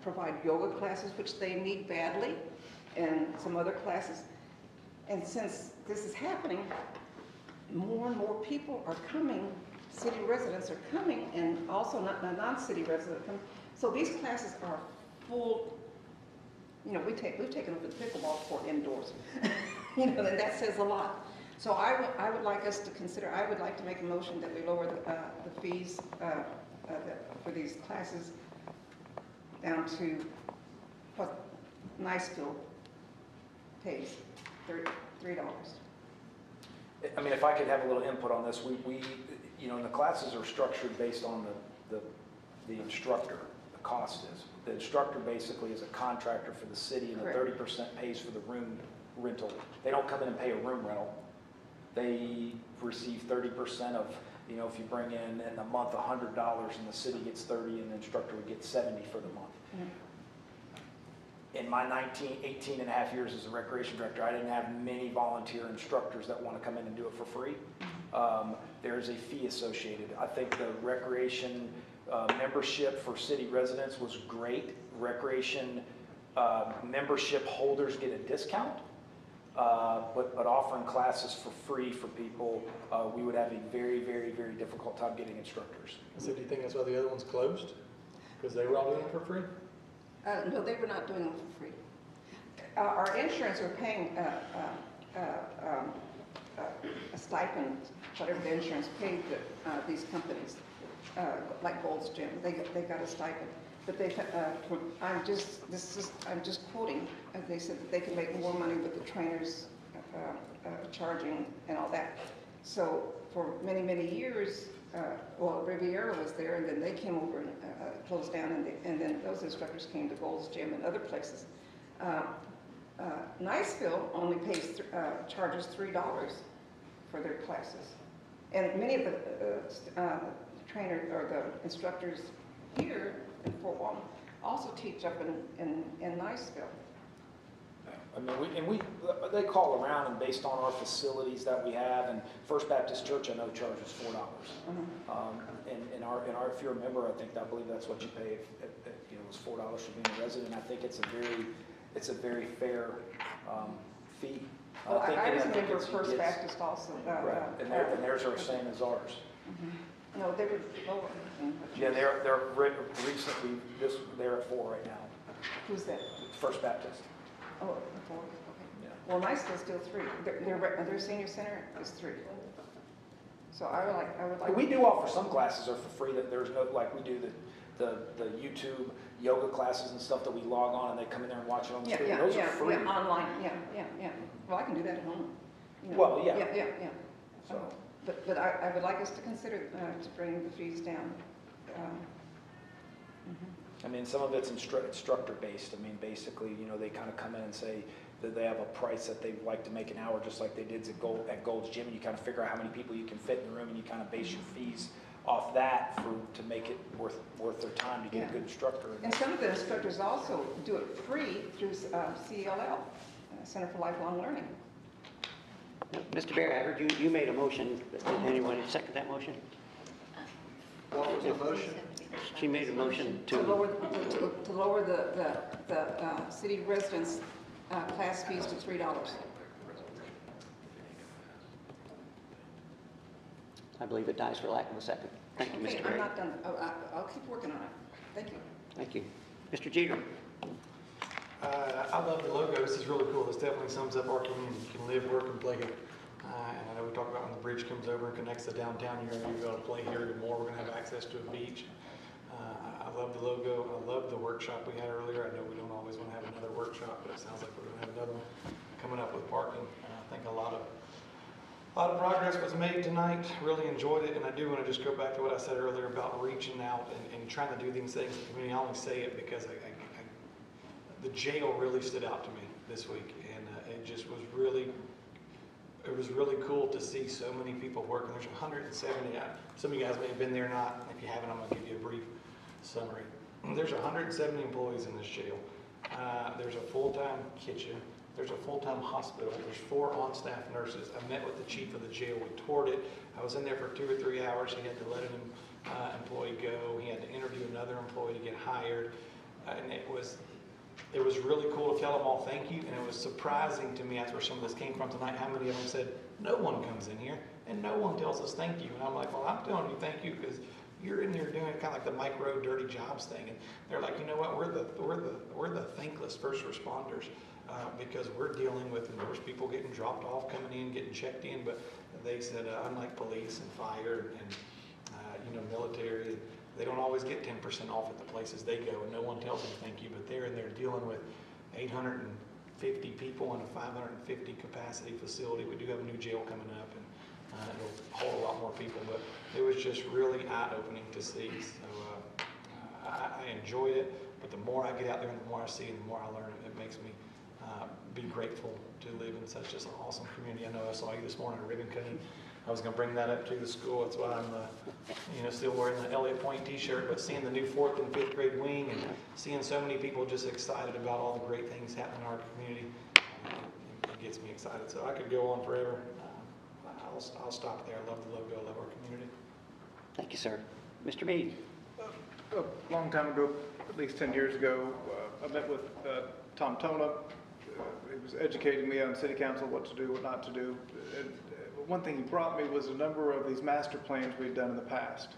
provide yoga classes, which they need badly, and some other classes. And since this is happening, more and more people are coming, city residents are coming, and also non-city residents are coming. So these classes are full. You know, we've taken up the pickleball court indoors, you know, and that says a lot. So I would like us to consider, I would like to make a motion that we lower the fees for these classes down to what Niceville pays, $3. I mean, if I could have a little input on this, we you know, and the classes are structured based on the instructor, the cost is. The instructor basically is a contractor for the city, and the 30% pays for the room rental. They don't come in and pay a room rental. They receive 30% of, you know, if you bring in a month $100 and the city gets 30 and the instructor would get 70 for the month. Mm-hmm. In my 18 and a half years as a recreation director, I didn't have many volunteer instructors that want to come in and do it for free. There's a fee associated. I think the recreation membership for city residents was great. Recreation membership holders get a discount. But offering classes for free for people, we would have a very, very, very difficult time getting instructors. So do you think that's why the other ones closed? Because they were all doing it for free? No, they were not doing it for free. our insurance, we're paying a stipend, whatever the insurance paid these companies, like Gold's Gym, they got a stipend. But I'm just quoting, they said that they can make more money with the trainers charging and all that. So for many, many years, well, Riviera was there, and then they came over and closed down, and then those instructors came to Gold's Gym and other places. Niceville only charges $3 for their classes. And many of the trainers or the instructors here in Fort Walton also teach up in Niceville. I mean, they call around, and based on our facilities that we have, and First Baptist Church, I know, charges $4. In our, if you remember, I believe that's what you pay. It was $4 for being a resident. I think it's a very fair fee. Well, I remember First Baptist also. Right, and theirs are the same as ours. No, they were lower. Yeah, they're recently, they're at 4 right now. Who's that? First Baptist. Oh, 4, okay. Yeah. Well, Niceville's still 3. Their senior center is 3. So I would like. We do offer some classes are for free. That there's no, like we do the YouTube yoga classes and stuff that we log on, and they come in there and watch it on the screen. Those are free. Yeah, online. Yeah. Well, I can do that at home. You know. Well, yeah. Yeah. So. But I would like us to consider to bring the fees down. I mean, some of it's instructor based. I mean, basically, they kind of come in and say that they have a price that they'd like to make an hour, just like they did at Gold's Gym, and you kind of figure out how many people you can fit in the room, and you kind of base your fees off that to make it worth their time to get a good instructor. And some of the instructors also do it free through CLL, Center for Lifelong Learning. Mr. Barry, I heard you made a motion. Did anyone second that motion? What was the motion? She made a motion to lower the city residents' class fees to $3. I believe it dies for lack of a second. Thank you, Mr. Okay, Barry. I'm not done. I'll keep working on it. Thank you. Thank you. Mr. Jeter. I love the logo. This is really cool. This definitely sums up our community. You can live, work, and play here. And I know we talked about when the bridge comes over and connects to downtown, you're going to be able to play here even more. We're going to have access to a beach. I love the logo. I love the workshop we had earlier. I know we don't always want to have another workshop, but it sounds like we're going to have another one coming up with parking. I think a lot of progress was made tonight. Really enjoyed it, and I do want to just go back to what I said earlier about reaching out and trying to do these things in the community. I only say it because the jail really stood out to me this week, and it just was really cool to see so many people working. There's 170. Some of you guys may have been there or not. If you haven't, I'm going to give you a brief summary. There's 170 employees in this jail. There's a full-time kitchen. There's a full-time hospital. There's 4 on-staff nurses. I met with the chief of the jail. We toured it. I was in there for 2 or 3 hours. He had to let an employee go. He had to interview another employee to get hired. And it was really cool to tell them all thank you. And it was surprising to me, that's where some of this came from tonight, how many of them said, no one comes in here and no one tells us thank you. And I'm like, well, I'm telling you thank you because you're in here doing kind of like the micro dirty jobs thing. And they're like, you know what, we're the thankless first responders. Because we're dealing with, and there's people getting dropped off, coming in, getting checked in, but they said, unlike police and fire and military, they don't always get 10% off at the places they go, and no one tells them thank you, but they're in there dealing with 850 people in a 550 capacity facility. We do have a new jail coming up, and it'll hold a lot more people, but it was just really eye-opening to see. So I enjoyed it, but the more I get out there and the more I see and the more I learn, it makes me be grateful to live in such just an awesome community. I know I saw you this morning at ribbon cutting. I was going to bring that up to the school. That's why I'm still wearing the Elliott Point t-shirt, but seeing the new 4th and 5th grade wing and seeing so many people just excited about all the great things happening in our community, it gets me excited. So I could go on forever. I'll stop there. I love the logo. I love our community. Thank you, sir. Mr. Meade. A long time ago, at least 10 years ago, I met with Tom Tona. He was educating me on city council, what to do, what not to do. And one thing he brought me was a number of these master plans we'd done in the past.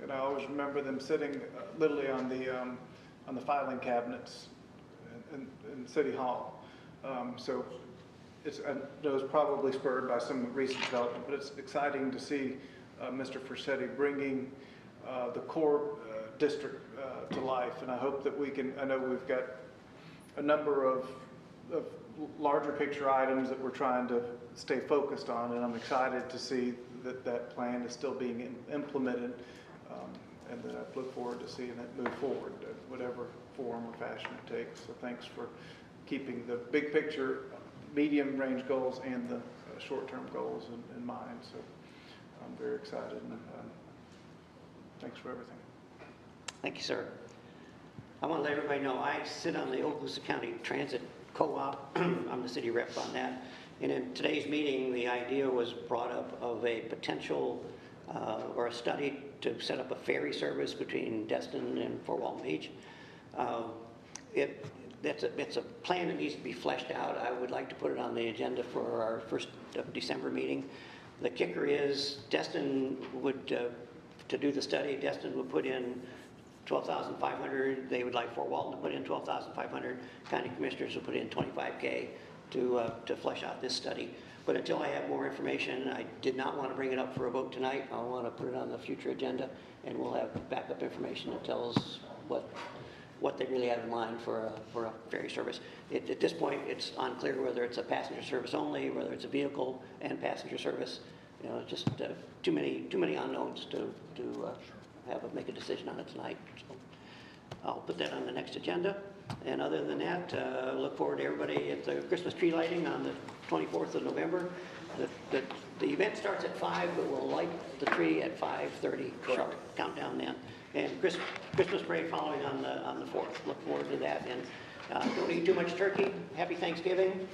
And I always remember them sitting literally on the filing cabinets in City Hall. So I know it's probably spurred by some recent development, but it's exciting to see Mr. Forsetti bringing the core district to life. And I hope that we can, I know we've got a number of larger picture items that we're trying to stay focused on, and I'm excited to see that that plan is still being implemented, and that I look forward to seeing it move forward, whatever form or fashion it takes. So thanks for keeping the big picture, medium-range goals and the short-term goals in mind. So I'm very excited, and thanks for everything. Thank you, sir. I want to let everybody know I sit on the Okaloosa County Transit Co-op. I'm the city rep on that. And in today's meeting, the idea was brought up of a potential or a study to set up a ferry service between Destin and Fort Walton Beach. It's a plan that needs to be fleshed out. I would like to put it on the agenda for our 1st of December meeting. The kicker is Destin would, to do the study, Destin would put in $12,500. They would like Fort Walton to put in $12,500. County commissioners will put in $25K to flesh out this study. But until I have more information, I did not want to bring it up for a vote tonight. I want to put it on the future agenda, and we'll have backup information that tells us what they really have in mind for a ferry service. At this point, it's unclear whether it's a passenger service only, whether it's a vehicle and passenger service. You know, just too many unknowns to make a decision on it tonight. So I'll put that on the next agenda. And other than that, look forward to everybody at the Christmas tree lighting on the 24th of November. The event starts at 5, but we'll light the tree at 5:30 sharp. Countdown then. And Christmas parade following on the 4th. Look forward to that. And don't eat too much turkey. Happy Thanksgiving.